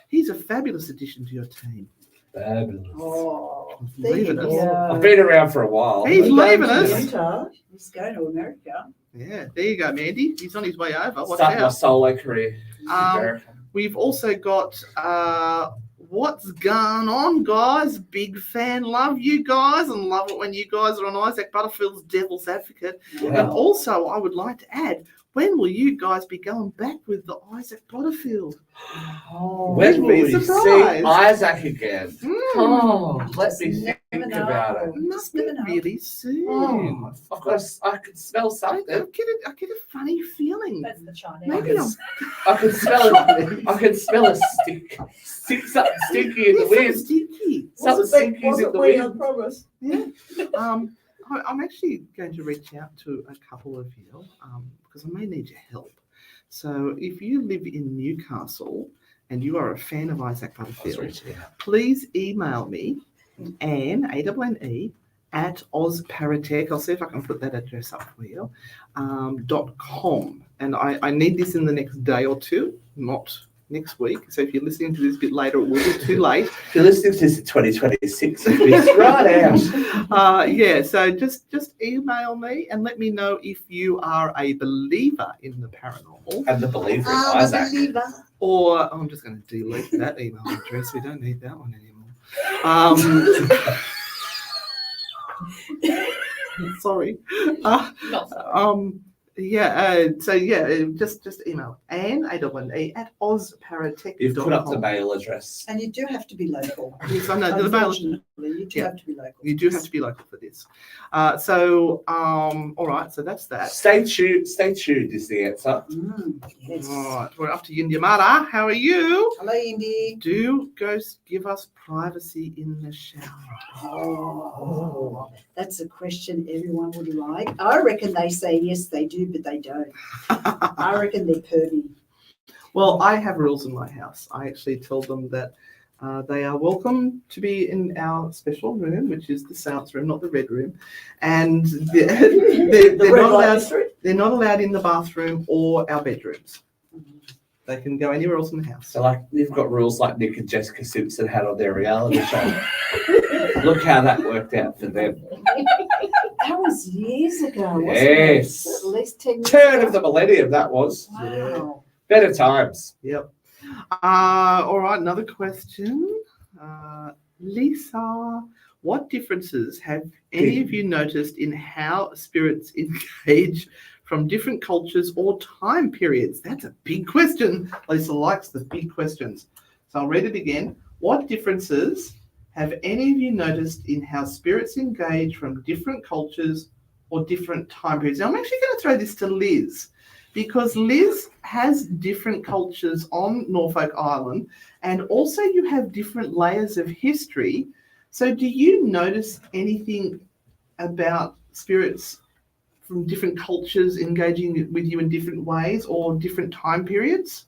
S1: He's a fabulous addition to your team.
S3: Fabulous.
S2: Oh,
S1: Leaving us.
S3: I've been around for a while.
S1: He's leaving us.
S2: Utah. He's going to America.
S1: Yeah, there you go, Mandy. He's on his way over. Watch
S3: Start my
S1: out.
S3: solo career. in
S1: Um,
S3: America.
S1: We've also got what's going on, guys? Big fan. Love you guys and love it when you guys are on Isaac Butterfield's Devil's Advocate. And
S3: Wow.
S1: also, I would like to add, when will you guys be going back with the Isaac Butterfield?
S3: When will
S1: be
S3: we see
S1: surprised.
S3: Isaac again?
S1: Mm,
S3: Oh, let
S2: Just
S3: me
S2: never
S3: think
S2: know.
S3: about it.
S1: it must be
S2: never know.
S1: really soon.
S3: Oh, I've got. I can smell
S1: I
S3: something.
S1: get a funny feeling.
S5: That's the Chinese.
S1: Maybe I'm
S3: I can smell it. I can smell a stick. Something stinky in the
S1: Yes,
S3: wind.
S1: stinky.
S3: Something stinky in the
S4: we, I
S3: wind.
S4: promise.
S1: Yeah. I'm actually going to reach out to a couple of you because I may need your help. So if you live in Newcastle and you are a fan of Isaac Butterfield, please email me, Anne, A-N-N-E, at ozparatech. I'll see if I can put that address up for you, .com. And I need this in the next day or two, not next week. So if you're listening to this a bit later, it will be too late.
S3: If you're listening to this in 2026, it's right out.
S1: Yeah, so just email me and let me know if you are a believer in the paranormal,
S3: And the believer in Isaac.
S1: or I'm just going to delete that email address. We don't need that one anymore. Sorry. Just email Anne, A-N-N-E, at ozparatech.com.
S3: You've put up the mail address.
S2: And you do have to be local.
S1: Yes, I know. The mail,
S2: Unfortunately, you do
S1: Yeah.
S2: have to be local.
S1: you do have to be local for this. All right, so that's that.
S3: Stay tuned is the answer.
S2: Yes.
S1: All right, we're up to Yindyamara. How are you?
S2: Hello, Indy.
S1: Do ghosts give us privacy in the shower?
S2: Oh, that's a question everyone would like. I reckon they say yes, they do, but they don't. I reckon they're pervy.
S1: Well, I have rules in my house. I actually tell them that they are welcome to be in our special room, which is the seance room, not the red room. And they're not allowed in the bathroom or our bedrooms. They can go anywhere else in the house.
S3: So, like, you've got rules like Nick and Jessica Simpson had on their reality show. Look how that worked out for them.
S2: That was years ago, wasn't
S3: Yes.
S2: it? At least 10 years
S3: Turn
S2: ago.
S3: of the millennium, that was.
S2: Wow.
S3: Better times.
S1: Yep. All right, another question. Lisa, what differences have any of you noticed in how spirits engage from different cultures or time periods? That's a big question. Lisa likes the big questions. So I'll read it again. What differences have any of you noticed in how spirits engage from different cultures or different time periods? Now, I'm actually going to throw this to Liz, because Liz has different cultures on Norfolk Island, and also you have different layers of history. So do you notice anything about spirits from different cultures engaging with you in different ways or different time periods?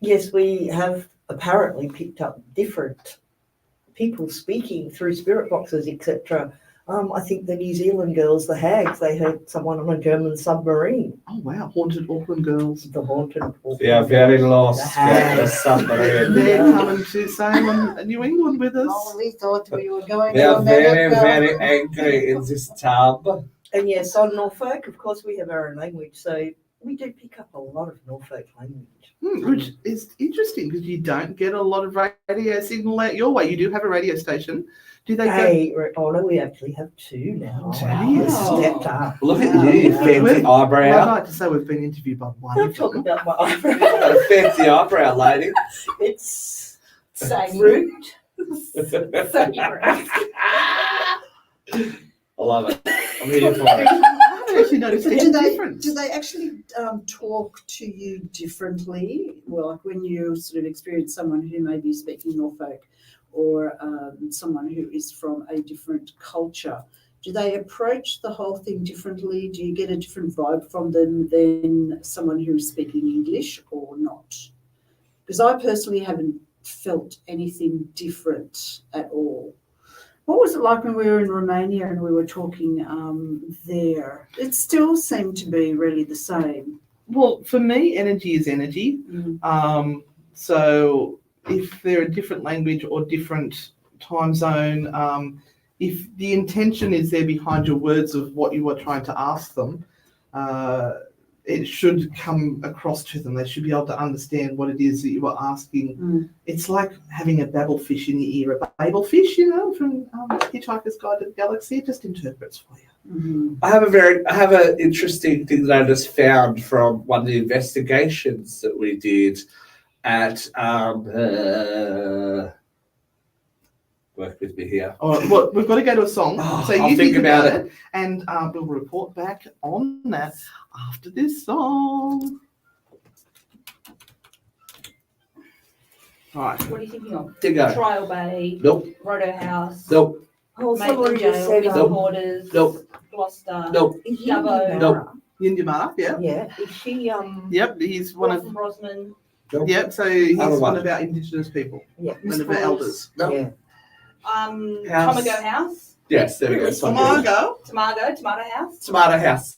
S4: Yes, we have apparently picked up different people speaking through spirit boxes, etc. I think the New Zealand girls, the Hags, they heard someone on a German submarine.
S1: Oh wow, haunted Auckland girls.
S4: The haunted Auckland
S3: They are very
S4: girls.
S3: lost.
S4: The Hags.
S3: Submarine.
S1: They're coming to Salem, New England with us.
S2: Oh, we thought we were going
S3: They
S2: to
S3: are very,
S2: America.
S3: very angry in this tub.
S4: And yes, on Norfolk, of course, we have our own language, so we do pick up a lot of Norfolk language.
S1: Which is interesting because you don't get a lot of radio signal out your way. You do have a radio station. Do they get?
S4: Oh no, we actually have two now.
S1: Wow.
S4: Stepped up.
S3: Look at you, you fancy
S1: Well, I'd
S3: eyebrow.
S1: like to say we've been interviewed by one.
S4: Don't
S1: of
S4: talk
S1: them.
S4: about my eyebrow.
S3: Got a fancy eyebrow, lady.
S4: It's
S5: Same.
S4: rude.
S5: Same.
S3: I love it. I'm here for it.
S1: I haven't actually noticed any difference.
S2: Do they actually talk to you differently? Well, like when you sort of experience someone who may be speaking Norfolk or someone who is from a different culture, do they approach the whole thing differently? Do you get a different vibe from them than someone who is speaking English or not? Because I personally haven't felt anything different at all. What was it like when we were in Romania and we were talking there? It still seemed to be really the same.
S1: Well, for me, energy is energy. So if they're a different language or different time zone, if the intention is there behind your words of what you are trying to ask them, it should come across to them. They should be able to understand what it is that you are asking. It's like having a babblefish in your ear. A babelfish, from Hitchhiker's Guide to the Galaxy, it just interprets for you.
S3: I have an interesting thing that I just found from one of the investigations that we did at work with me here.
S1: All right, well, we've got to go to a song. So
S3: I'll
S1: you
S3: think about
S1: it, and we'll report back on that after this song. All right.
S5: What are you thinking of?
S3: Dingo.
S5: Trial Bay,
S3: Nope.
S5: Roto House,
S3: Nope.
S4: Oh,
S5: Maitland
S4: somebody just
S5: Jail,
S4: said,
S5: Missing Quarters,
S3: Nope.
S5: Gloucester,
S3: Nope.
S5: Dubbo.
S3: Nope.
S1: Yindamara, yeah.
S4: Yeah, is she
S1: Yep, he's one of.
S5: Brosman.
S3: Nope.
S1: Yep, so he's
S3: Other
S1: one
S3: one.
S1: of our Indigenous people,
S4: Yeah.
S1: one of our elders.
S3: Nope.
S4: Yeah.
S3: House.
S5: Tomago House,
S3: Yes, there we go.
S1: Tomago.
S5: Tomato House.
S3: Tomato house.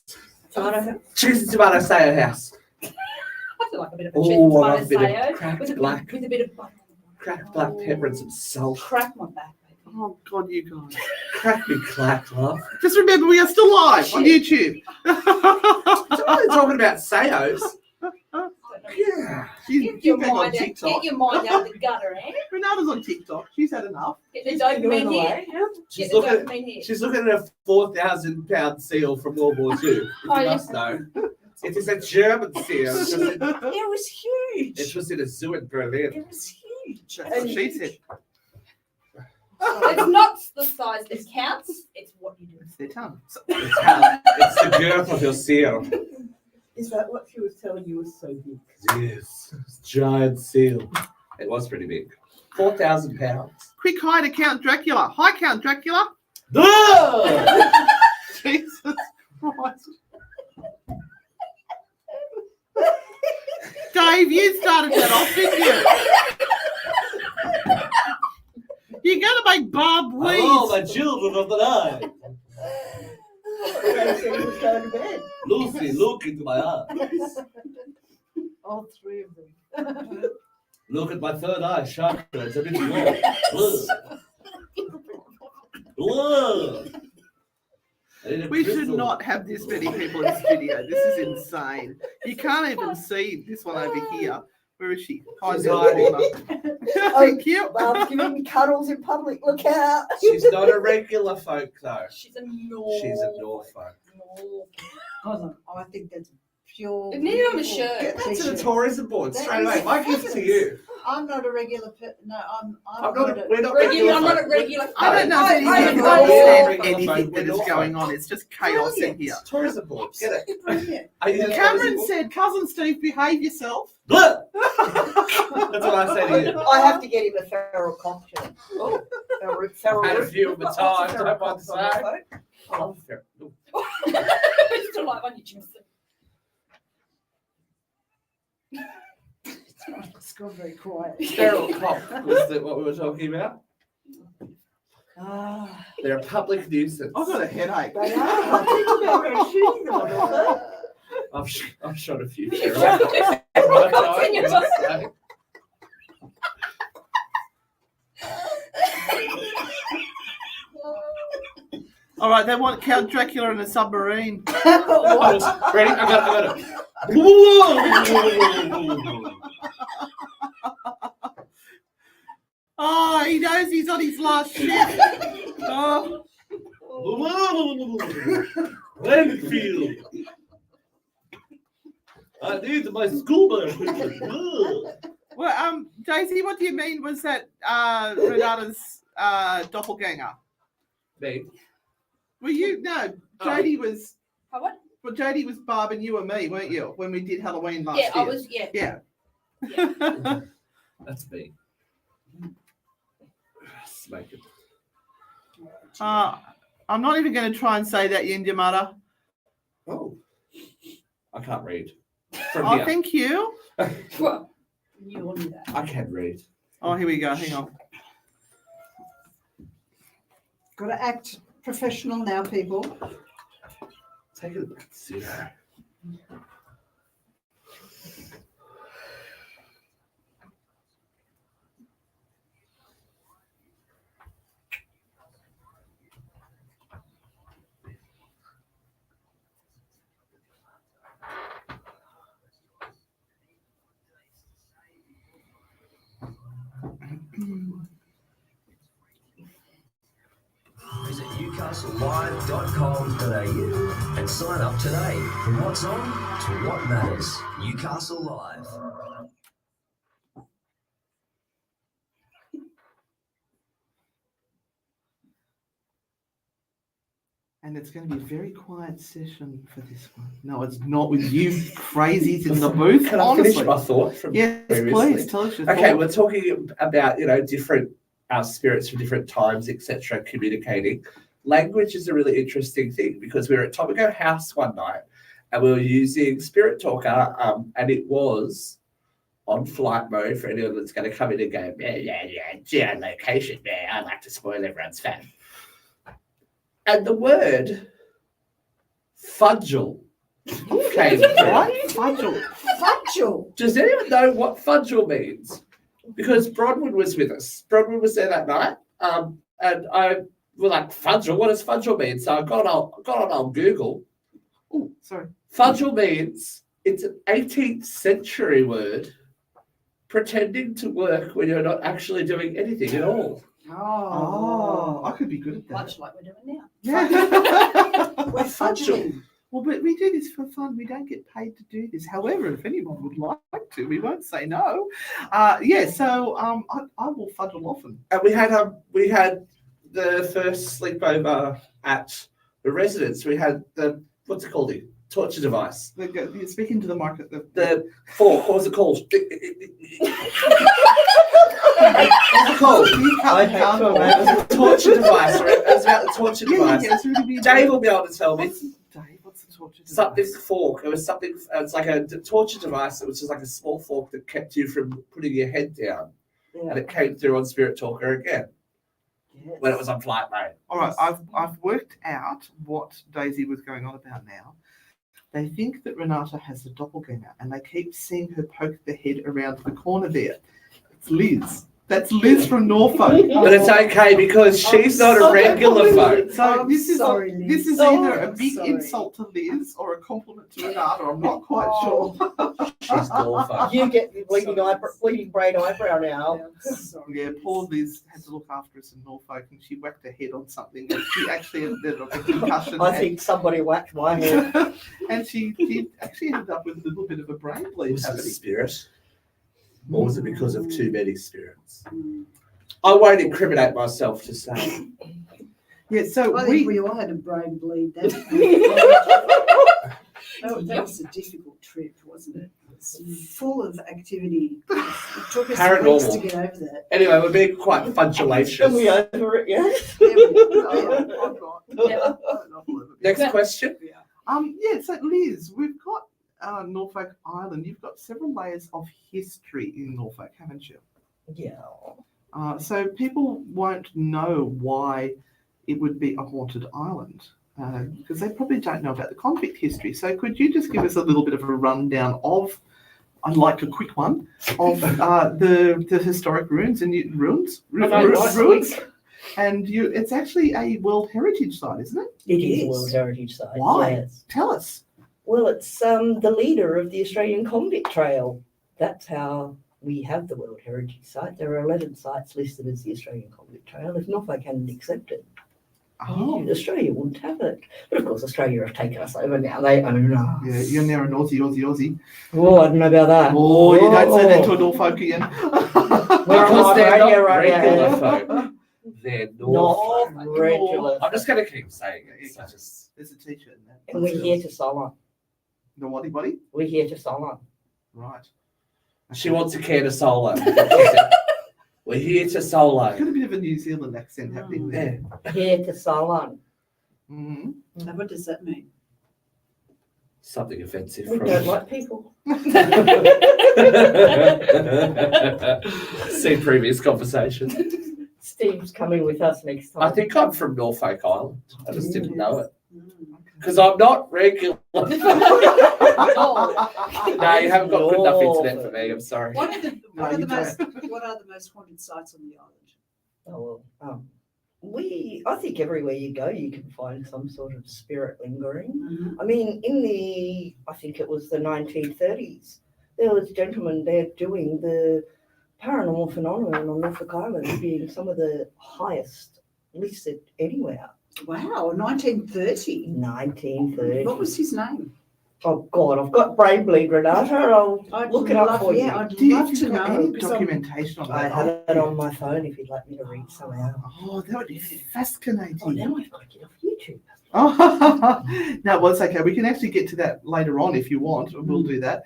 S4: Tomato.
S3: Cheese and tomato sayo house.
S5: I feel like a bit of a
S3: Oh,
S5: cheese
S3: I
S5: tomato
S3: love a bit of
S5: sayo
S3: cracked
S5: with a
S3: black.
S5: with a bit of butter.
S3: Crack black pepper and some salt.
S5: Crack my back, baby.
S1: Oh God, you guys!
S3: Crack me clack, love.
S1: Just remember, we are still live on YouTube.
S3: We're talking about sayos. Yeah.
S5: Get your
S1: back on
S5: mind out.
S1: TikTok.
S5: Get your mind out the gutter, eh?
S1: Renata's on TikTok. She's had enough.
S5: Get the dopamine here. Get
S3: She's
S5: the
S3: looking,
S5: dopamine here.
S3: she's looking at a 4,000-pound seal from World War II. You
S5: Oh, yeah.
S3: must know. It is a German seal.
S4: It was huge.
S3: It was in a zoo in Berlin.
S4: It was huge.
S1: That's what she said.
S5: It's not the size that counts. It's what you do.
S1: It's their tongue.
S3: It's the girth of your seal.
S4: Is that what she was telling you was so big?
S3: Yes. Giant seal. It was pretty big. 4,000 pounds.
S1: Quick hi to Count Dracula. Hi, Count Dracula.
S3: Ah!
S1: Jesus Christ. Dave, you started that off, didn't you? You're going to make Bob wheeze.
S3: Oh, my children of the night.
S4: They said he was going to bed.
S3: Lucy, look into my eyes.
S2: All three of them.
S3: Look at my third eye, chakra. It's a bit low. Whoa.
S1: We should not have this many people in studio. This is insane. You can't even see this one over here. Where is she? Hi, Thank you.
S4: Bob's giving me cuddles in public. Look out.
S3: She's not a regular folk, though.
S5: She's a Norfolk.
S3: She's a Norfolk.
S2: I think that's pure.
S5: It needed on the shirt.
S3: Get that to the
S2: T-shirt.
S3: tourism board
S2: That
S3: straight
S2: is
S3: away. My gift to you.
S2: I'm not a regular. No, I'm
S3: I'm
S2: not.
S3: not. We're not
S5: Regular,
S3: regular.
S5: I'm not a
S3: folk.
S5: regular.
S1: I don't know if
S5: I
S1: anyone
S5: understand.
S1: understands anything that is going on. It's just chaos in here.
S3: Tourism board. Get it?
S2: Brilliant.
S3: Are you the
S1: Cameron
S3: tourism board?
S1: said, Cousin Steve, behave yourself.
S3: Blah! That's what I say to you.
S4: I have to get him a feral cocktail.
S3: Oh,
S4: Feral.
S3: had a few of the
S4: What's
S3: time.
S4: a feral
S3: Don't mind
S4: cocktail,
S3: saying.
S4: folks?
S3: Oh, fair.
S5: It's still 5 on YouTube.
S2: It's gone very quiet.
S3: Feral cop was that what we were talking about?
S2: Ah,
S3: They're a public nuisance.
S1: I've got a headache.
S4: They are. People are going to shoot them, aren't
S3: I've shot a few
S5: You've
S3: feral
S5: shot a
S3: cops.
S5: feral cops in your
S3: So,
S1: All right, they want Count Dracula in a submarine.
S3: ready? I got it.
S1: Oh, he knows he's on his last shift. Oh.
S3: Renfield. I need my scuba equipment.
S1: Well, Daisy, what do you mean? Was that Renata's doppelganger?
S3: Me.
S1: Were you? No, Jodie was.
S5: What?
S1: Well, Jodie was Barb and you were me, weren't you? When we did Halloween last
S5: Yeah,
S1: year.
S5: I was. Yeah.
S1: Yeah.
S3: That's me. Smoke it.
S1: I'm not even going to try and say that, Yindamata.
S3: Oh. I can't read. From
S1: Oh,
S3: here.
S1: thank you.
S5: Well,
S2: you all knew that.
S3: I can read.
S1: Oh, here we go. Hang on.
S2: Got to act professional now, people.
S3: Take it back to zero.
S7: Visit newcastlelive.com.au and sign up today. From what's on to what matters. Newcastle Live.
S1: And it's going to be a very quiet session for this one. No, it's not with you crazies in the booth.
S3: Can I
S1: honestly.
S3: finish my thought from
S1: Yes,
S3: previously?
S1: please tell us your
S3: Okay,
S1: thought.
S3: we're talking about, different spirits from different times, etc., communicating. Language is a really interesting thing because we were at Tobago House one night and we were using Spirit Talker, and it was on flight mode for anyone that's going to come in and go, geolocation, I like to spoil everyone's fun. And the word fudgel came through.
S1: Fudgel.
S2: Fudgel.
S3: Does anyone know what fudgel means? Because Bronwyn was with us. Bronwyn was there that night, and I was like, fudgel, what does fudgel mean? So I got on Google.
S1: Oh, sorry.
S3: Fudgel means it's an 18th century word pretending to work when you're not actually doing anything at all.
S1: Oh, I could be good at that.
S5: much like we're doing now.
S1: Yeah.
S2: We're fudgling.
S1: Well, but we do this for fun. We don't get paid to do this. However, if anyone would like to, we won't say no. So I will fudgel often.
S3: And we had the first sleepover at the residence. We had the what's it called? The torture device.
S1: You're speaking to the market.
S3: The fork. What was it called? What's it called?
S4: I hate tornadoes.
S3: Torture device. Right? It was about the torture device.
S1: it's really big.
S3: Dave will be able to tell me.
S1: Dave, what's the torture device?
S3: Something fork. It was something. It's like a torture device. It was just like a small fork that kept you from putting your head down, and it came through on Spirit Talker again when it was on flight mode.
S1: All right, I've worked out what Daisy was going on about now. They think that Renata has a doppelganger, and they keep seeing her poke the head around the corner there. It's Liz. That's Liz from Norfolk.
S3: But it's okay because she's not a regular folk.
S1: So this is
S2: sorry, Liz.
S1: this is
S2: Oh,
S1: either a
S2: I'm
S1: big
S2: sorry.
S1: insult to Liz or a compliment to Renata. I'm not quite sure.
S3: She's Norfolk.
S4: You get the bleeding brain eyebrow now.
S1: Yeah, poor Liz had to look after us in Norfolk, and she whacked her head on something, and she actually ended up with a concussion.
S4: I think somebody whacked my head.
S1: And she actually ended up with a little bit of a brain bleed
S3: Was it a
S1: happening.
S3: spirit? Or was it because of too many spirits? I won't incriminate myself to say.
S1: Yeah, so
S2: I think we all had a brain bleed that. That was a difficult trip, wasn't it? It's full of activity. It took us
S3: Paranormal.
S2: weeks to get over that.
S3: Anyway, we're being quite fudgulacious.
S4: Are we over it yet?
S2: There we go.
S1: I've got.
S5: Yeah.
S3: Next question.
S1: So Liz, we've got Norfolk Island. You've got several layers of history in Norfolk, haven't you?
S4: Yeah.
S1: So people won't know why it would be a haunted island because they probably don't know about the convict history. So could you just give us a little bit of a rundown of, I'd like a quick one, of the historic ruins and ruins. And it's actually a World Heritage Site, isn't it?
S4: It is a World Heritage Site.
S1: Why?
S4: Yes.
S1: Tell us.
S4: Well, it's the leader of the Australian Convict Trail. That's how we have the World Heritage Site. There are 11 sites listed as the Australian Convict Trail. If Norfolk hadn't accepted, Australia wouldn't have it. But of course, Australia have taken us over now. They own us.
S1: Yeah, you're now an Aussie.
S4: Oh, I don't know about that.
S1: Oh, you don't say that to a Norfolkian.
S4: We're on
S3: they're
S4: radio
S3: not
S4: right
S3: regular
S4: now.
S3: folk. They're
S4: Not
S3: Norfolk.
S4: regular.
S3: I'm just going to keep saying it. So just...
S1: There's a t-shirt in that.
S4: And we're here to Solon.
S1: The what, buddy?
S4: We're here to Solon.
S1: Right.
S3: She wants a can of solo. We're here to solo.
S1: Got a bit of a New Zealand accent happening there.
S4: Here to Solon.
S1: Mm-hmm.
S2: Now, what does that mean?
S3: Something offensive.
S4: We
S3: from...
S4: don't like people.
S3: See previous conversations.
S4: Steve's coming with us next time.
S3: I think I'm from Norfolk Island. I just didn't know it. Because I'm not regular. No, you haven't got good enough internet for me. I'm sorry.
S2: What are the
S1: No,
S2: most haunted sites on the island?
S4: Oh, well, I think everywhere you go, you can find some sort of spirit lingering.
S2: Mm-hmm.
S4: I mean, I think it was the 1930s, there was gentlemen there doing the paranormal phenomenon on Norfolk Island being some of the highest listed anywhere.
S2: Wow, 1930.
S4: 1930.
S2: What was his name?
S4: Oh, God, I've got brain bleed, Renata. I'd look it up for you.
S2: Yeah, I'd love to know.
S1: Any
S2: 'cause I'm-
S1: documentation on
S4: I
S1: that?
S4: have it on my phone if you'd like me to read some out.
S1: Oh, that would be fascinating.
S4: Oh, now I've got to get off YouTube.
S1: Oh, no, well, it's okay. We can actually get to that later on if you want. We'll do that.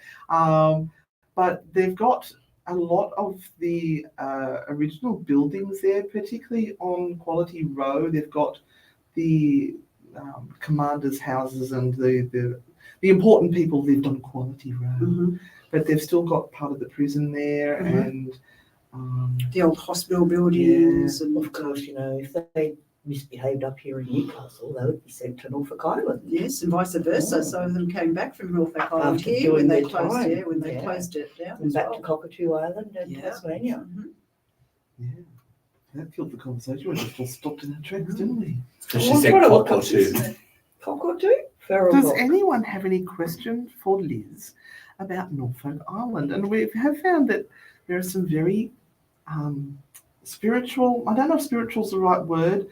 S1: But they've got a lot of the original buildings there, particularly on Quality Row. They've got the commanders' houses and the important people lived on Quality Row.
S2: Mm-hmm.
S1: But they've still got part of the prison there and
S2: The old hospital buildings. And
S4: Of course, you know, if they misbehaved up here in Newcastle, they would be sent to Norfolk Island.
S2: yes, and vice versa.
S4: Oh.
S2: Some of them came back from Norfolk Island
S4: After
S2: here when
S4: doing
S2: they
S4: their
S2: closed.
S4: time.
S2: Yeah, when they
S4: Yeah.
S2: closed it down.
S4: And
S2: as
S4: back
S2: well.
S4: to Cockatoo Island and
S2: Yeah.
S4: Tasmania.
S2: Mhm.
S1: yeah, that killed the conversation. We just all stopped in our tracks, didn't we?
S3: Because she
S4: Well,
S3: said
S4: I'm trying to
S3: cock
S4: look
S3: or
S4: up
S3: two.
S4: this. Cockatoo? Feral
S1: Does
S4: cock.
S1: anyone have any question for Liz about Norfolk Island? And we have found that there are some very spiritual, I don't know if spiritual is the right word,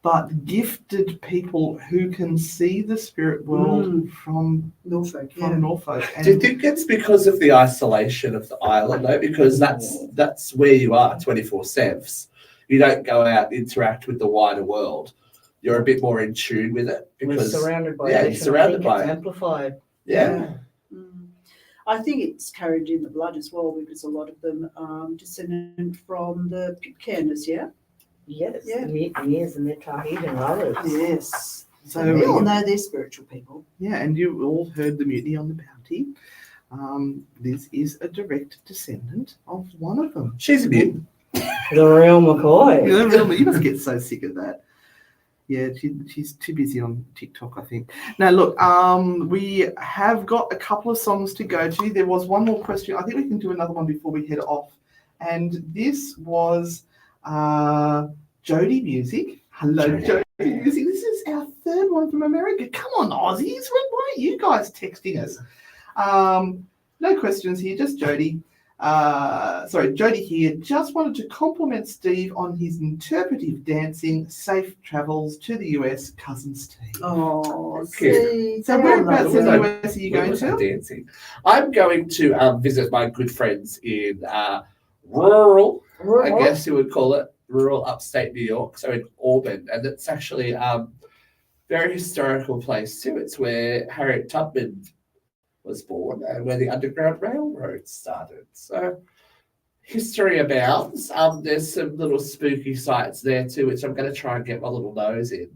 S1: but gifted people who can see the spirit world from
S2: Norfolk.
S1: Norfolk.
S3: Do you think it's because of the isolation of the island, though? Because that's where you are 24/7. You don't go out and interact with the wider world. You're a bit more in tune with it.
S4: We're
S3: Because
S4: surrounded by
S3: yeah,
S4: ocean.
S3: you're surrounded
S4: I think
S3: by
S4: it's
S3: it.
S4: amplified.
S3: Yeah.
S2: I think it's carried in the blood as well because a lot of them descended from the Pitcairners, yeah?
S4: Yes,
S2: Yeah.
S4: the mutineers and their Tahitian lovers.
S2: Yes.
S1: So
S2: So we all know they're spiritual people.
S1: yeah, and you all heard the mutiny on the Bounty. Liz is a direct descendant of one of them.
S3: She's a mutant.
S4: The real McCoy.
S1: You must get so sick of that. Yeah, she's too busy on TikTok, I think. Now, look, we have got a couple of songs to go to. There was one more question. I think we can do another one before we head off. And this was Jody Music. Hello, Jody Music. This is our third one from America. Come on, Aussies. Why aren't you guys texting us? No questions here, just Jody. Jody here. Just wanted to compliment Steve on his interpretive dancing. Safe travels to the US, cousin Steve.
S2: Oh,
S3: Okay.
S1: So whereabouts in the US are you going to?
S3: Dancing. I'm going to visit my good friends in rural, I guess you would call it, rural upstate New York, so in Auburn. And it's actually a very historical place too. It's where Harriet Tubman was born and where the Underground Railroad started. So history abounds. There's some little spooky sites there too, which I'm going to try and get my little nose in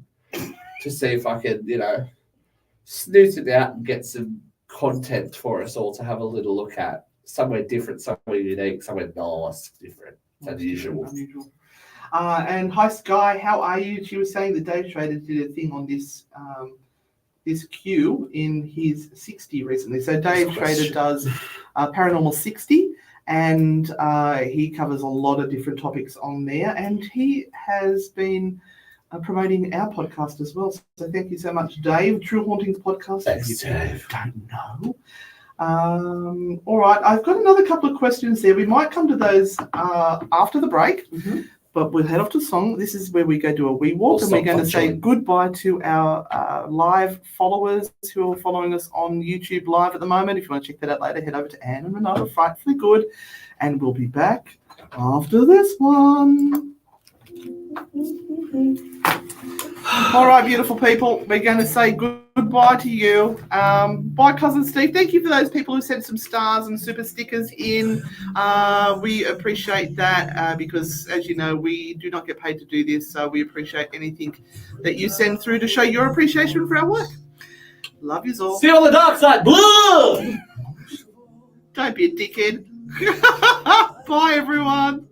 S3: to see if I can, snoot it out and get some content for us all to have a little look at. Somewhere different, somewhere unique, somewhere nice, different, unusual.
S1: And hi Sky, how are you? She was saying that Dave Schrader did a thing on this this Q in his 60 recently. So Dave Schrader does Paranormal 60, and he covers a lot of different topics on there, and he has been promoting our podcast as well. So thank you so much, Dave. True Hauntings podcast.
S3: Thanks, Dave.
S1: Don't know. All right, I've got another couple of questions there. We might come to those after the break.
S3: Mm-hmm.
S1: But we'll head off to song. This is where we go do a wee walk, and we're going to say goodbye to our live followers who are following us on YouTube Live at the moment. If you want to check that out later, head over to Anne and Renata, Frightfully Good, and we'll be back after this one. All right, beautiful people, we're going to say goodbye to you. Bye, Cousin Steve. Thank you for those people who sent some stars and super stickers in. We appreciate that because, as you know, we do not get paid to do this, so we appreciate anything that you send through to show your appreciation for our work. Love yous all.
S3: See you on the dark side. Blue!
S1: Don't be a dickhead. Bye, everyone.